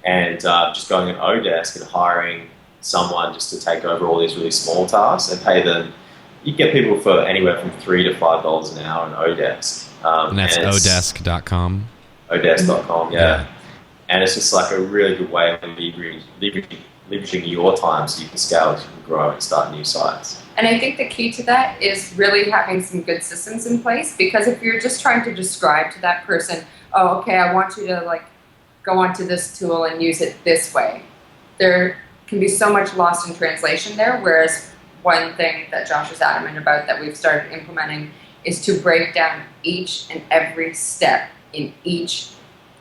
And just going on Odesk and hiring someone just to take over all these really small tasks and pay them. You get people for anywhere from $3 to $5 an hour on Odesk. And that's odesk.com. Odesk.com, yeah. And it's just like a really good way of leveraging your time so you can scale, you can grow and start new sites. And I think the key to that is really having some good systems in place, because if you're just trying to describe to that person, oh, okay, I want you to like go onto this tool and use it this way, there can be so much lost in translation there. Whereas one thing that Josh is adamant about that we've started implementing is to break down each and every step in each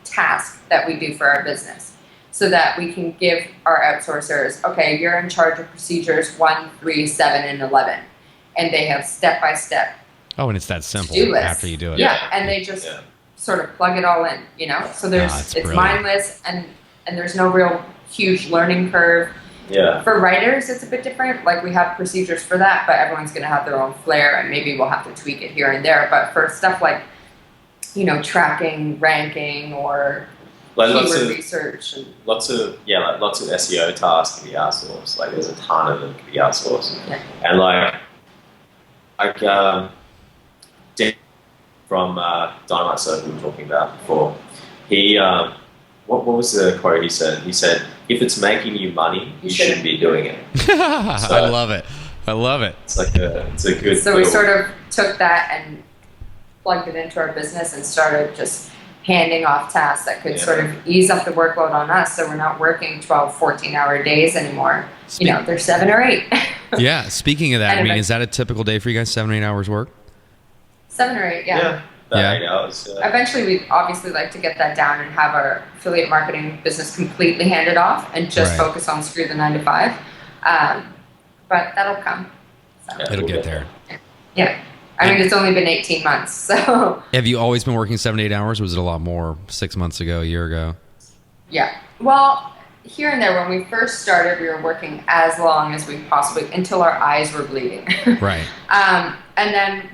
task that we do for our business, so that we can give our outsourcers, okay, you're in charge of procedures 1, 3, 7, and 11. And they have step-by-step. Oh, and it's that simple after you do it. Yeah, and they just sort of plug it all in, you know? So it's brilliant. Mindless, and there's no real huge learning curve. Yeah. For writers, it's a bit different. Like, we have procedures for that, but everyone's going to have their own flair, and maybe we'll have to tweak it here and there. But for stuff like, you know, tracking, ranking, or like keyword research, and lots of SEO tasks can be outsourced. Like, there's a ton of them can be outsourced. Yeah. And like Dan from Dynamite Circle we were talking about before. He what was the quote he said? He said, "If it's making you money, you shouldn't be doing it." So, I love it. I love it. It's like it's a good. So we sort of took that and plugged it into our business and started just handing off tasks that could sort of ease up the workload on us, so we're not working 12, 14-hour days anymore. You know, they're 7 or 8. Yeah, speaking of that, I mean, is that a typical day for you guys, 7 or 8 hours work? 7 or 8, yeah. About 8 hours. Eventually, we'd obviously like to get that down and have our affiliate marketing business completely handed off and just focus on screw the 9 to 5. But that'll come. So. It'll get there. Yeah. I mean, it's only been 18 months, so. Have you always been working 7 to 8 hours, or was it a lot more 6 months ago, a year ago? Yeah. Well, here and there, when we first started, we were working as long as we possibly, until our eyes were bleeding. Right. And then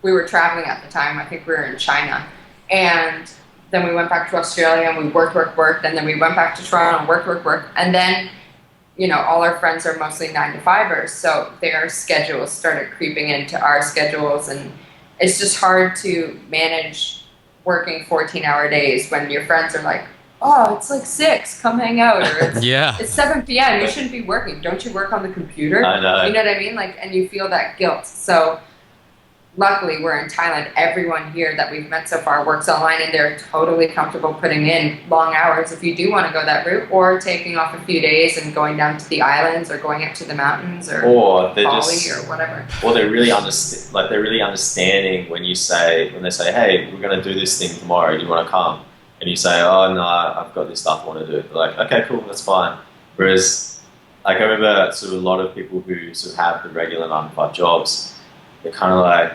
we were traveling at the time. I think we were in China. And then we went back to Australia and we worked. And then we went back to Toronto and worked. And then, you know, all our friends are mostly 9 to 5ers. So their schedules started creeping into our schedules. And it's just hard to manage working 14-hour days when your friends are like, oh, it's like 6, come hang out. Or it's 7 p.m., you shouldn't be working. Don't you work on the computer? I know. You know what I mean? Like, and you feel that guilt. So luckily, we're in Thailand. Everyone here that we've met so far works online, and they're totally comfortable putting in long hours if you do want to go that route, or taking off a few days and going down to the islands, or going up to the mountains, or Bali, or whatever. Or they're really understanding when they say, hey, we're going to do this thing tomorrow. Do you want to come? And you say, oh no, I've got this stuff I want to do. They're like, okay, cool, that's fine. Whereas, like, I remember sort of a lot of people who sort of have the regular 9 to 5 jobs. They're kind of like,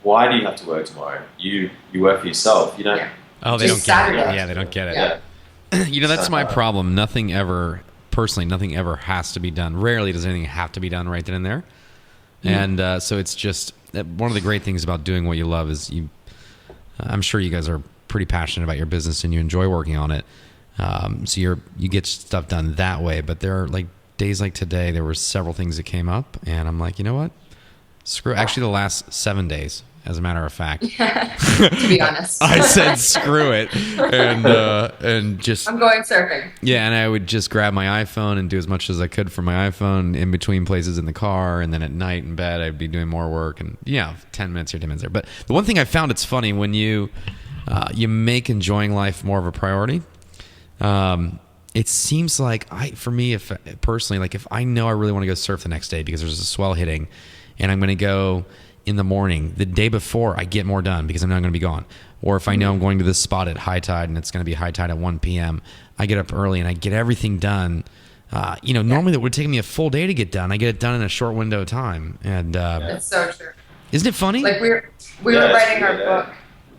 why do you have to work tomorrow? You work for yourself, you know? Yeah. Oh, they don't get it. Yeah, they don't get it. Yeah. You know, that's my problem. Nothing ever has to be done. Rarely does anything have to be done right then and there. And so it's just, one of the great things about doing what you love is I'm sure you guys are pretty passionate about your business and you enjoy working on it. So you get stuff done that way. But there are like days like today, there were several things that came up, and I'm like, you know what? Actually, the last 7 days, as a matter of fact. To be honest. I said screw it, and just. I'm going surfing. Yeah, and I would just grab my iPhone and do as much as I could from my iPhone in between places in the car, and then at night in bed, I'd be doing more work, and 10 minutes here, 10 minutes there. But the one thing I found, it's funny when you make enjoying life more of a priority. It seems like for me, if personally, like if I know I really want to go surf the next day because there's a swell hitting, and I'm going to go in the morning, the day before I get more done because I'm not going to be gone. Or if I know I'm going to this spot at high tide and it's going to be high tide at 1 p.m., I get up early and I get everything done. Normally that would take me a full day to get done. I get it done in a short window of time. And That's so true. Isn't it funny? Like we were writing our book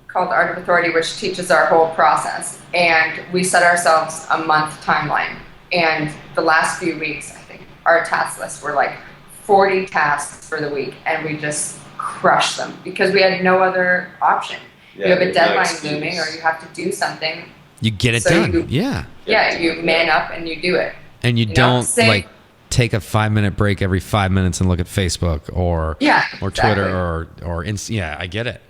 called The Art of Authority, which teaches our whole process. And we set ourselves a month timeline. And the last few weeks, I think, our task lists were like 40 tasks for the week. And we just crushed them because we had no other option. You have a deadline looming or you have to do something. You get it done. You man up and you do it. And you don't like take a 5-minute break every 5 minutes and look at Facebook or Twitter or I get it.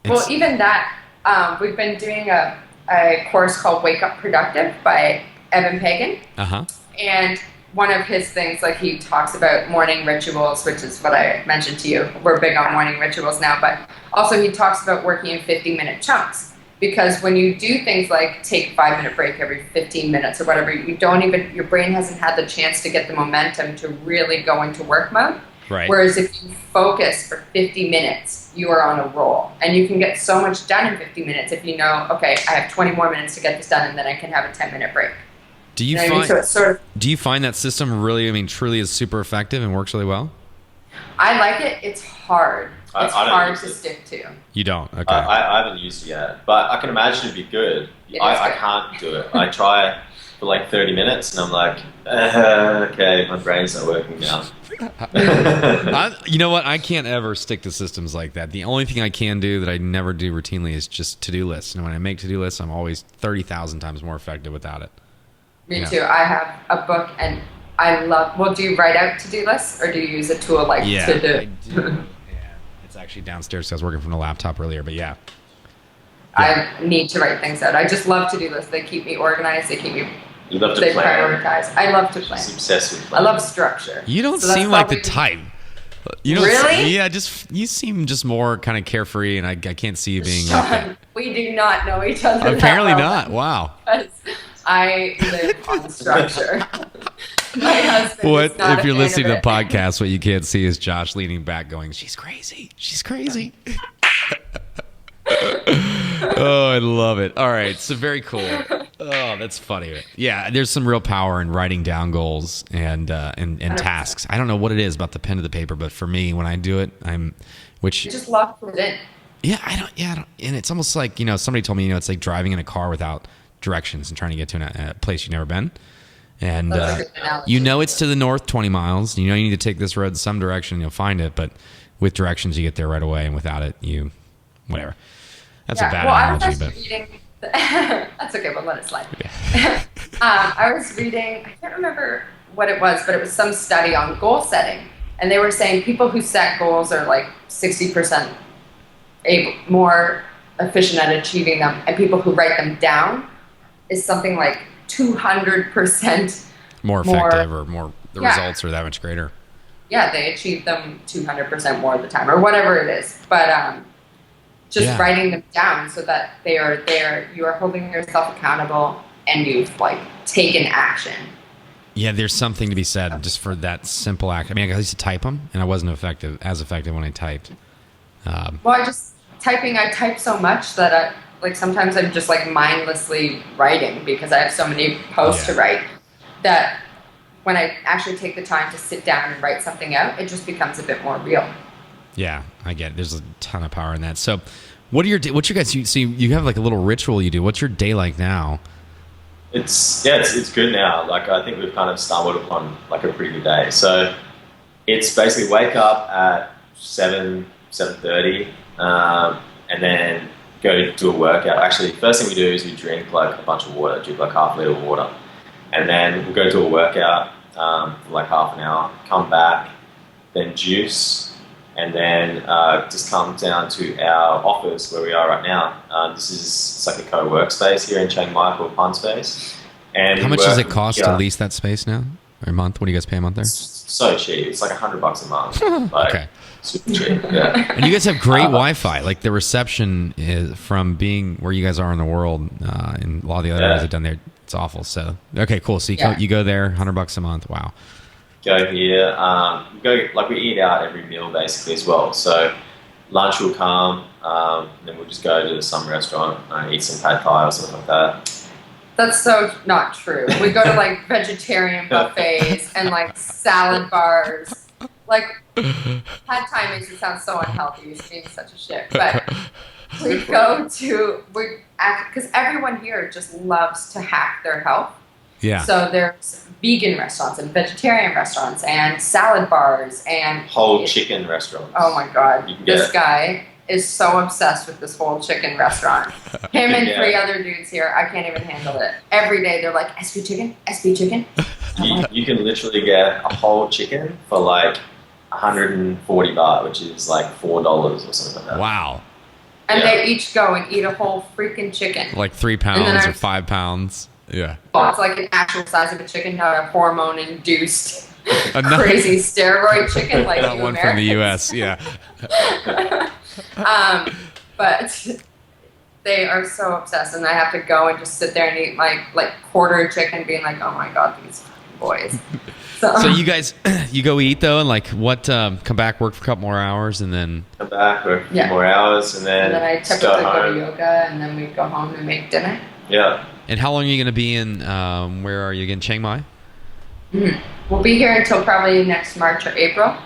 Well, even that, we've been doing a course called Wake Up Productive by Evan Pagan. And one of his things, like he talks about morning rituals, which is what I mentioned to you. We're big on morning rituals now, but also he talks about working in 50-minute chunks. Because when you do things like take a 5-minute break every 15 minutes or whatever, your brain hasn't had the chance to get the momentum to really go into work mode. Right. Whereas if you focus for 50 minutes, you are on a roll. And you can get so much done in 50 minutes if you know, okay, I have 20 more minutes to get this done and then I can have a 10-minute break. Do you find that system really, truly is super effective and works really well? I like it. It's hard. It's hard to stick to. You don't? Okay. I haven't used it yet, but I can imagine it'd be good. I can't do it. I try for like 30 minutes and I'm like, okay, my brain's not working now. You know what? I can't ever stick to systems like that. The only thing I can do that I never do routinely is just to-do lists. And when I make to-do lists, I'm always 30,000 times more effective without it. Me too. I have a book and I love, do you write out to-do lists or do you use a tool like To-Do? I do. It's actually downstairs because I was working from the laptop earlier, but yeah. I need to write things out. I just love to-do lists. They keep me organized. They keep me... You love to plan. Prioritize. I love to plan. She's obsessed with planning. I love structure. You don't seem like the type. Really? Yeah, you seem just more kind of carefree, and I can't see you being Sean, like that. We do not know each other. Apparently not. Wow. I live on structure. My husband is not if you're a fan listening to of the podcast, what you can't see is Josh leaning back going, she's crazy. She's crazy. Oh, I love it. All right. So very cool. Oh, that's funny. Yeah, there's some real power in writing down goals and tasks. I don't know what it is about the pen to the paper, but for me, when I do it, you just lock it in. Yeah, I don't. And it's almost like, somebody told me, it's like driving in a car without directions and trying to get to a place you've never been. And it's to the north 20 miles. You need to take this road in some direction, you'll find it. But with directions, you get there right away, and without it, whatever. That's a bad analogy, but reading. That's okay. We'll let it slide. Yeah. I was reading. I can't remember what it was, but it was some study on goal setting, and they were saying people who set goals are like 60% more efficient at achieving them, and people who write them down is something like 200% more effective, or more. The results are that much greater. Yeah, they achieve them 200% more of the time, or whatever it is. But writing them down so that they are there, you are holding yourself accountable, and you've taken action. Yeah, there's something to be said just for that simple act. I used to type them, and I wasn't as effective when I typed. I type so much that sometimes I'm just mindlessly writing because I have so many posts to write that when I actually take the time to sit down and write something out, it just becomes a bit more real. Yeah, I get it. There's a ton of power in that. So what's your guys, you have a little ritual you do. What's your day like now? It's good now. I think we've kind of stumbled upon a pretty good day. So it's basically wake up at 7:30, and then go do a workout. Actually, first thing we do is we drink a bunch of water, drink half a liter of water. And then we'll go do a workout for half an hour, come back, then juice, and then just come down to our office where we are right now. It's like a co-workspace here in Chiang Mai called Pun Space. And how much does it cost to lease that space now? Or a month? What do you guys pay a month there? So cheap. It's $100 a month. Okay. Super cheap, yeah. And you guys have great Wi-Fi. The reception is from being where you guys are in the world, and a lot of the other areas I've done there. It's awful. So okay, cool. So you go there, $100 a month. Wow. Go here. We eat out every meal basically as well. So lunch will come, then we'll just go to some restaurant, eat some pad thai or something like that. That's so not true. We go to like vegetarian buffets and like salad bars. Like pad thai makes it sound so unhealthy. You're being such a shit, but because everyone here just loves to hack their health. Yeah. So there's vegan restaurants and vegetarian restaurants and salad bars and whole chicken restaurants. Oh my God. This guy is so obsessed with this whole chicken restaurant. Him and 3 other dudes here, I can't even handle it. Every day they're like, SB chicken, SB chicken. You can literally get a whole chicken for like 140 baht, which is like $4 or something like that. Wow. And they each go and eat a whole freaking chicken. Like 3 pounds or 5 pounds. Yeah. Oh, it's like an actual size of a chicken, not a hormone-induced crazy steroid chicken like that one from the U.S. Yeah. But they are so obsessed, and I have to go and just sit there and eat like quarter chicken, being like, oh my God, these fucking boys. So you guys, you go eat though, and like what? Come back, work for a couple more hours, and then come back, work a few more hours, and then I typically go to yoga, and then we go home and make dinner. Yeah. And how long are you going to be in? Where are you again? Chiang Mai. Mm-hmm. We'll be here until probably next March or April.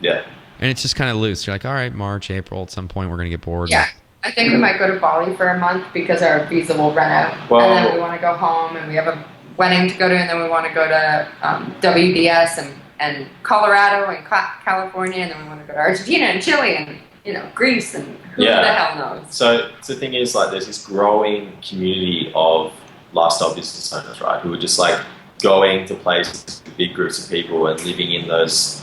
Yeah. And it's just kind of loose. You're like, all right, March, April. At some point, we're going to get bored. Yeah. I think we might go to Bali for a month because our visa will run out. Well, and then we want to go home, and we have a wedding to go to, and then we want to go to WDS and Colorado and California, and then we want to go to Argentina and Chile and Greece and who the hell knows. So the thing is, like, there's this growing community of lifestyle business owners, right, who are just like going to places with big groups of people and living in those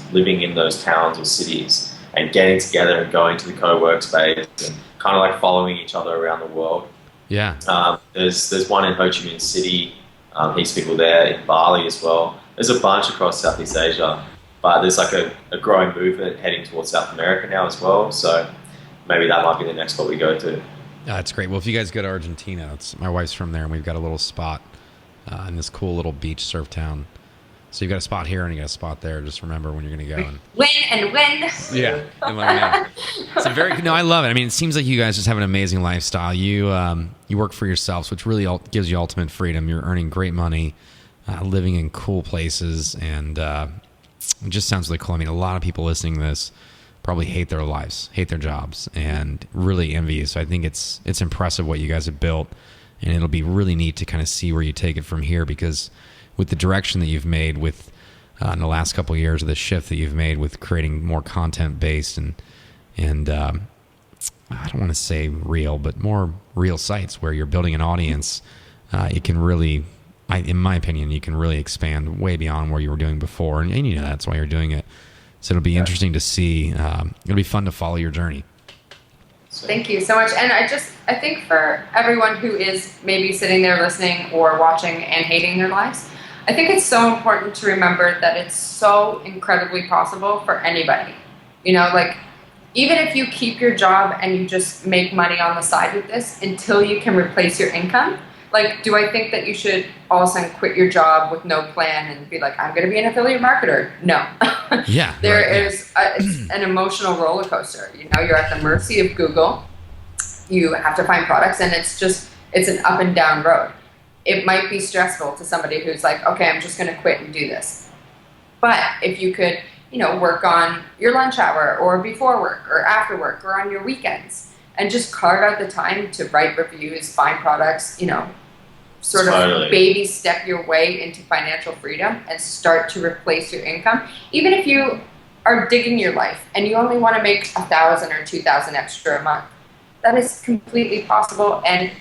towns or cities and getting together and going to the co-work space and kind of like following each other around the world. Yeah. There's one in Ho Chi Minh City. Heaps of people there, in Bali as well. There's a bunch across Southeast Asia, but there's like a growing movement heading towards South America now as well. So maybe that might be the next spot we go to. That's great. Well, if you guys go to Argentina, my wife's from there, and we've got a little spot in this cool little beach surf town. So you've got a spot here and you got a spot there. Just remember when you're going to go. And win and win. Yeah. And let me know. It's I love it. I mean, it seems like you guys just have an amazing lifestyle. You work for yourselves, which really gives you ultimate freedom. You're earning great money, living in cool places, and it just sounds really cool. I mean, a lot of people listening to this probably hate their lives, hate their jobs, and really envy you. So I think it's impressive what you guys have built, and it'll be really neat to kind of see where you take it from here, because with the direction that you've made with in the last couple of years, of the shift that you've made with creating more content based and I don't want to say real, but more real sites where you're building an audience, it can really, in my opinion, you can really expand way beyond where you were doing before, and that's why you're doing it. So it'll be interesting to see. It'll be fun to follow your journey. Thank you so much. And I think for everyone who is maybe sitting there listening or watching and hating their lives, I think it's so important to remember that it's so incredibly possible for anybody. Even if you keep your job and you just make money on the side with this until you can replace your income, do I think that you should all of a sudden quit your job with no plan and be like, I'm going to be an affiliate marketer? No. Yeah. It's an emotional roller coaster. You're at the mercy of Google. You have to find products, and it's an up and down road. It might be stressful to somebody who's like, okay, I'm just going to quit and do this. But if you could, work on your lunch hour or before work or after work or on your weekends and just carve out the time to write reviews, find products, sort of baby step your way into financial freedom and start to replace your income. Even if you are digging your life and you only want to make 1,000 or 2,000 extra a month, that is completely possible and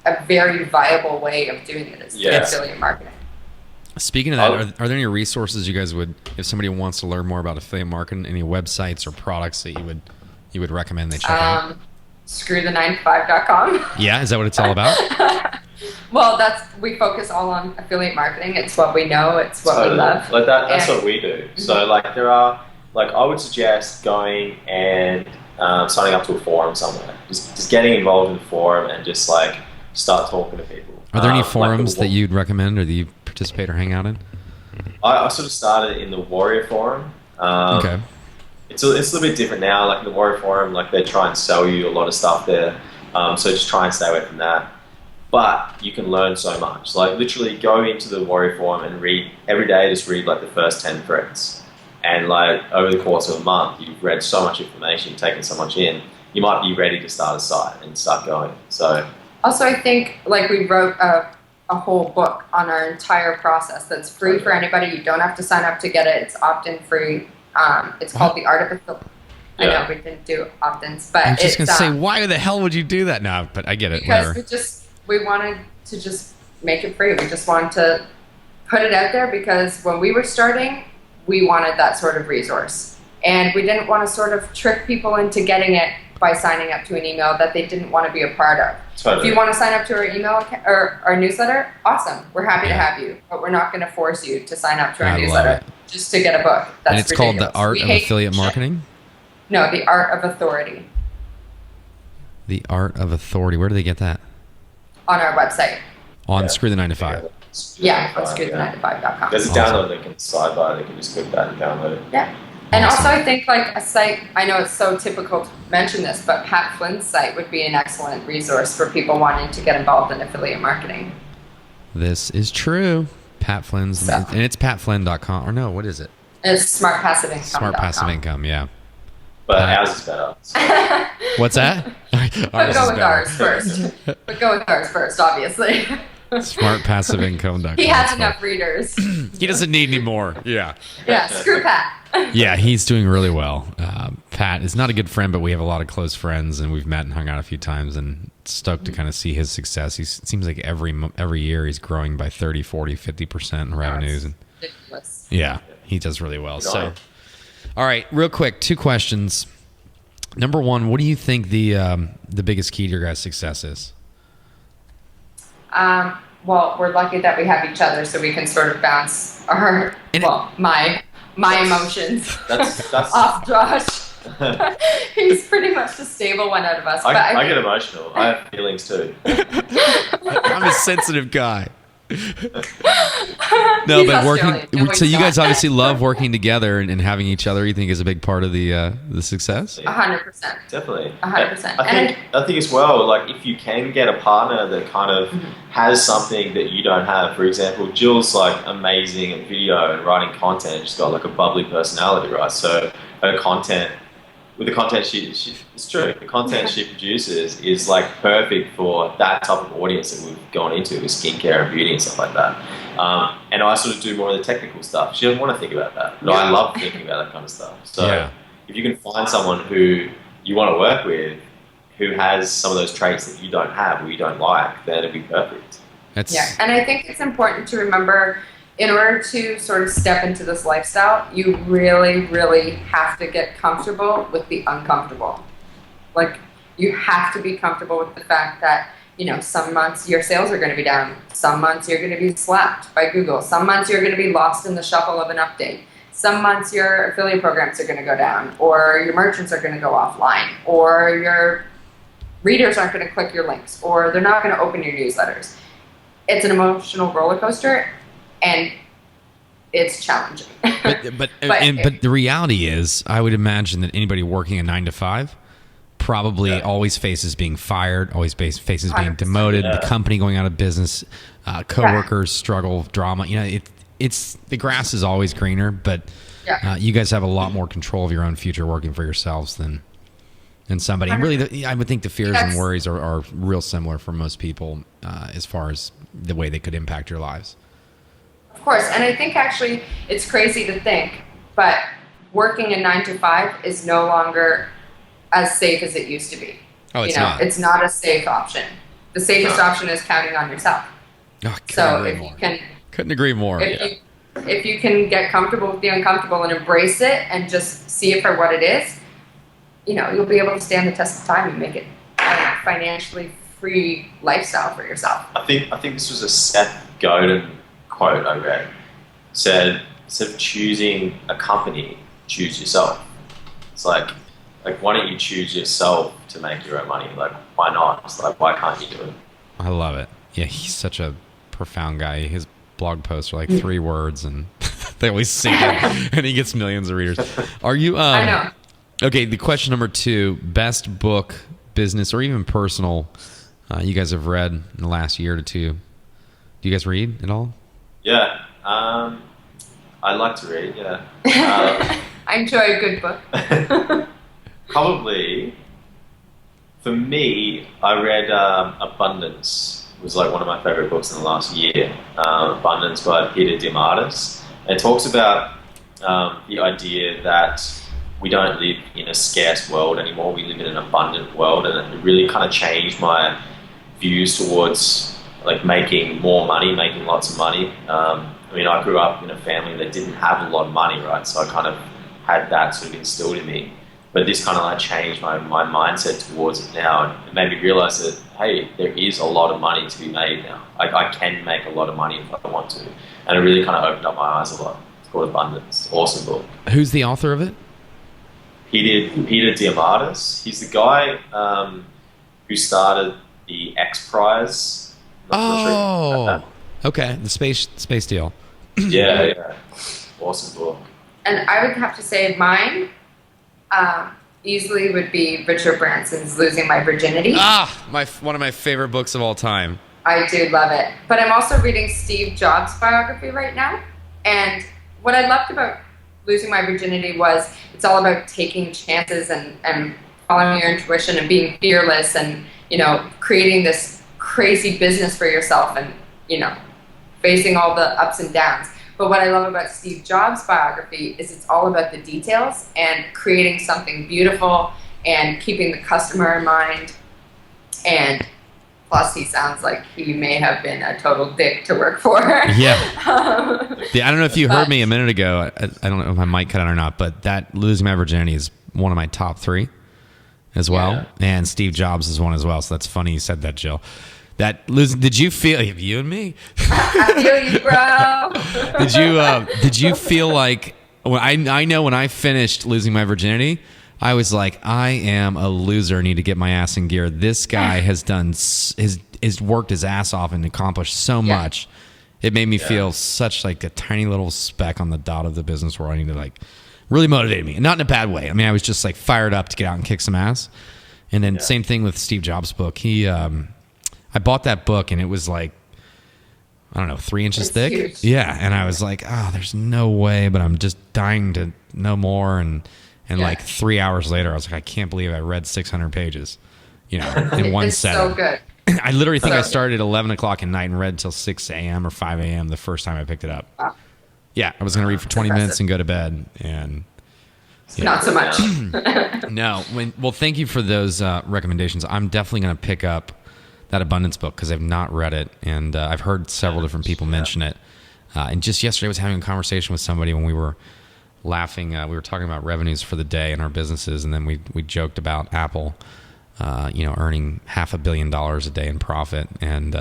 a very viable way of doing it is affiliate marketing. Speaking of that, are there any resources you guys would, if somebody wants to learn more about affiliate marketing, any websites or products that you would recommend they check out? Screwthe9to5.com. Yeah, is that what it's all about? Well, we focus all on affiliate marketing. It's what we know. It's what we love. That's what we do. So there are, I would suggest going and signing up to a forum somewhere. Just getting involved in the forum and just start talking to people. Are there any Like forums that you'd recommend or that you participate or hang out in? I sort of started in the Warrior Forum. Okay. It's a little bit different now. Like in the Warrior Forum, like they try and sell you a lot of stuff there. So just try and stay away from that. But you can learn so much. Like literally go into the Warrior Forum and read every day. Just read like the first 10 threads, and like over the course of a month, you've read so much information, taken so much in. You might be ready to start a site and start going. So also, I think like we wrote a whole book on our entire process that's free for anybody. You don't have to sign up to get it. It's opt-in free. It's called The Art of Affiliate. I know we didn't do opt-ins, but I'm just gonna say, why the hell would you do that? No, but I get it. Because whatever. we wanted to just make it free. We just wanted to put it out there because when we were starting, we wanted that sort of resource, and we didn't want to sort of trick people into getting it by signing up to an email that they didn't want to be a part of. totally. If you want to sign up to our email or our newsletter, awesome. We're happy to have you, but we're not going to force you to sign up to our newsletter just to get a book. That's and it's ridiculous. called The Art of Affiliate Marketing? No, The Art of Authority. The Art of Authority. Where do they get that? On our website. On Screw the 9 to 5. Yeah, on screwthe9to5.com. There's a download link in the sidebar. They can just click that and download it. Yeah. And Awesome. also I think like a site, I know it's so typical to mention this, but Pat Flynn's site would be an excellent resource for people wanting to get involved in affiliate marketing. This is true. Pat Flynn's, and it's patflynn.com. Or no, what is it? It's smartpassiveincome.com. Smart Passive Income, yeah. But ours is better. So. What's that? But go with ours first. But go with ours first, obviously. Smartpassiveincome.com. He has enough readers. He doesn't need any more. Yeah. Yeah, screw Pat. Yeah, he's doing really well. Pat is not a good friend, but we have a lot of close friends, and we've met and hung out a few times, and stoked to kind of see his success. He seems like every year he's growing by 30, 40, 50% in revenues. And Ridiculous. yeah, he does really well. So, all right, real quick, 2 questions. Number 1, what do you think the biggest key to your guys' success is? Well, we're lucky that we have each other, so we can sort of bounce my emotions That's off Josh. He's pretty much the stable one out of us. I get emotional. I have feelings too. I'm a sensitive guy. No, He's but Australian. working. No, So he's you not. guys obviously love working together and having each other. You think is a big part of the success? 100%. Definitely. 100%. I think as well, like if you can get a partner that kind of has something that you don't have. For example, Jill's like amazing at video and writing content. She's got like a bubbly personality, right? So her content, with the content it's true. The content she produces is like perfect for that type of audience that we've gone into with skincare and beauty and stuff like that. And I sort of do more of the technical stuff. She doesn't want to think about that, but I love thinking about that kind of stuff. So if you can find someone who you want to work with, who has some of those traits that you don't have or you don't like, then it'd be perfect. And I think it's important to remember, in order to sort of step into this lifestyle, you really, really have to get comfortable with the uncomfortable. Like, you have to be comfortable with the fact that, you know, some months your sales are going to be down. Some months you're going to be slapped by Google. Some months you're going to be lost in the shuffle of an update. Some months your affiliate programs are going to go down, or your merchants are going to go offline, or your readers aren't going to click your links, or they're not going to open your newsletters. It's an emotional roller coaster, and it's challenging. But the reality is, I would imagine that anybody working a 9 to 5 probably always faces being fired, always faces being demoted, the company going out of business, coworkers struggle, drama. You know, it's the grass is always greener, but you guys have a lot more control of your own future working for yourselves than somebody. And really, I would think the fears and worries are real similar for most people as far as the way they could impact your lives. Of course, and I think actually it's crazy to think, but working a 9 to 5 is no longer as safe as it used to be. Oh, it's not. It's not a safe option. The safest option is counting on yourself. Oh, couldn't agree more. If you can get comfortable with the uncomfortable and embrace it and just see it for what it is, you know, you'll be able to stand the test of time and make it a financially free lifestyle for yourself. I think this was a Seth Godin quote I read. Said, instead of choosing a company, choose yourself. It's like why don't you choose yourself to make your own money? Like, why not? It's like, why can't you do it? I love it. Yeah, he's such a profound guy. His blog posts are like 3 words, and they always sink in, and he gets millions of readers. Are you? I know. Okay, the question number 2: best book, business, or even personal you guys have read in the last year or 2. Do you guys read at all? Yeah, I like to read. Yeah, I enjoy a good book. probably for me, I read Abundance. It was like one of my favorite books in the last year. Abundance by Peter Diamandis. And it talks about the idea that we don't live in a scarce world anymore. We live in an abundant world, and it really kind of changed my views towards like making more money, making lots of money. I mean, I grew up in a family that didn't have a lot of money, right? So I kind of had that sort of instilled in me. But this kind of like changed my mindset towards it now. And it made me realize that, hey, there is a lot of money to be made now. I can make a lot of money if I want to. And it really kind of opened up my eyes a lot. It's called Abundance. Awesome book. Who's the author of it? Peter Diamandis. He's the guy who started the X Prize. Okay. The space deal. Yeah. Awesome book. And I would have to say mine easily would be Richard Branson's Losing My Virginity. One of my favorite books of all time. I do love it. But I'm also reading Steve Jobs' biography right now. And what I loved about Losing My Virginity was it's all about taking chances and following your intuition and being fearless and, creating this crazy business for yourself and, facing all the ups and downs. But what I love about Steve Jobs' biography is it's all about the details and creating something beautiful and keeping the customer in mind. And plus, he sounds like he may have been a total dick to work for. Yeah. I don't know if you heard me a minute ago. I don't know if my mic cut out or not, but that Losing My Virginity is one of my top 3 as well. Yeah. And Steve Jobs is one as well. So that's funny you said that, Jill. Did you feel, you and me? I feel you, bro. Did you feel like, I know when I finished Losing My Virginity, I was like, I am a loser. I need to get my ass in gear. This guy has worked his ass off and accomplished so much. It made me feel such like a tiny little speck on the dot of the business where I need to like really motivate me. And not in a bad way. I mean, I was just like fired up to get out and kick some ass. And then same thing with Steve Jobs' book. I bought that book and it was like, I don't know, 3 inches thick. Huge. Yeah. And I was like, there's no way, but I'm just dying to know more. And like 3 hours later, I was like, I can't believe I read 600 pages, in one setting. It's so good. I literally think I started at 11 o'clock at night and read till 6 a.m. or 5 a.m. the first time I picked it up. Wow. Yeah, I was going to read for 20 minutes and go to bed. And not so much. No. Well, thank you for those recommendations. I'm definitely going to pick up that Abundance book because I've not read it. And I've heard several different people mention it. And just yesterday I was having a conversation with somebody when we were laughing. We were talking about revenues for the day in our businesses. And then we joked about Apple earning $500 million a day in profit, and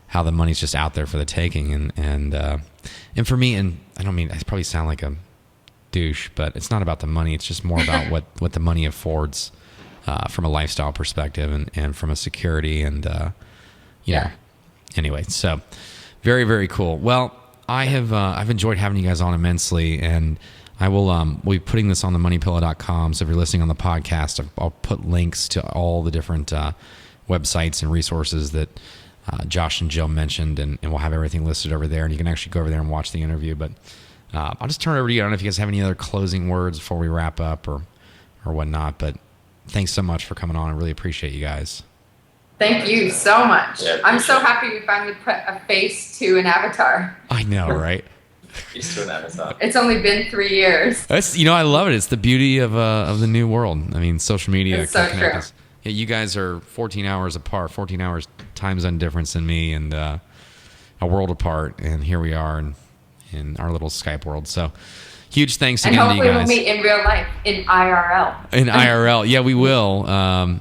how the money's just out there for the taking. And for me, and I don't mean, I probably sound like a douche, but it's not about the money. It's just more about what the money affords from a lifestyle perspective and from a security and anyway. So very, very cool. Well, I've enjoyed having you guys on immensely, and I will we'll be putting this on the moneypillow.com. So if you're listening on the podcast, I'll put links to all the different websites and resources that Josh and Jill mentioned, and we'll have everything listed over there. And you can actually go over there and watch the interview. But I'll just turn it over to you. I don't know if you guys have any other closing words before we wrap up or whatnot. But thanks so much for coming on. I really appreciate you guys. Thank you so much. Yeah, I'm so happy we finally put a face to an avatar. I know, right? It's only been 3 years. That's, I love it. It's the beauty of the new world. I mean, social media It's can so connect true. us. Yeah, you guys are 14 hours apart, 14 hours time zone difference than me, and a world apart. And here we are in our little Skype world. So huge thanks And again to you hopefully guys. we'll meet in real life, in IRL. In IRL, yeah, we will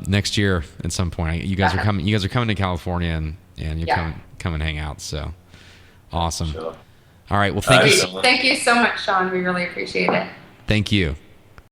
next year at some point. You guys are coming. You guys are coming to California, and you're come and hang out. So awesome. Sure. All right. Well, thank you. Thank you so much, Sean. We really appreciate it. Thank you.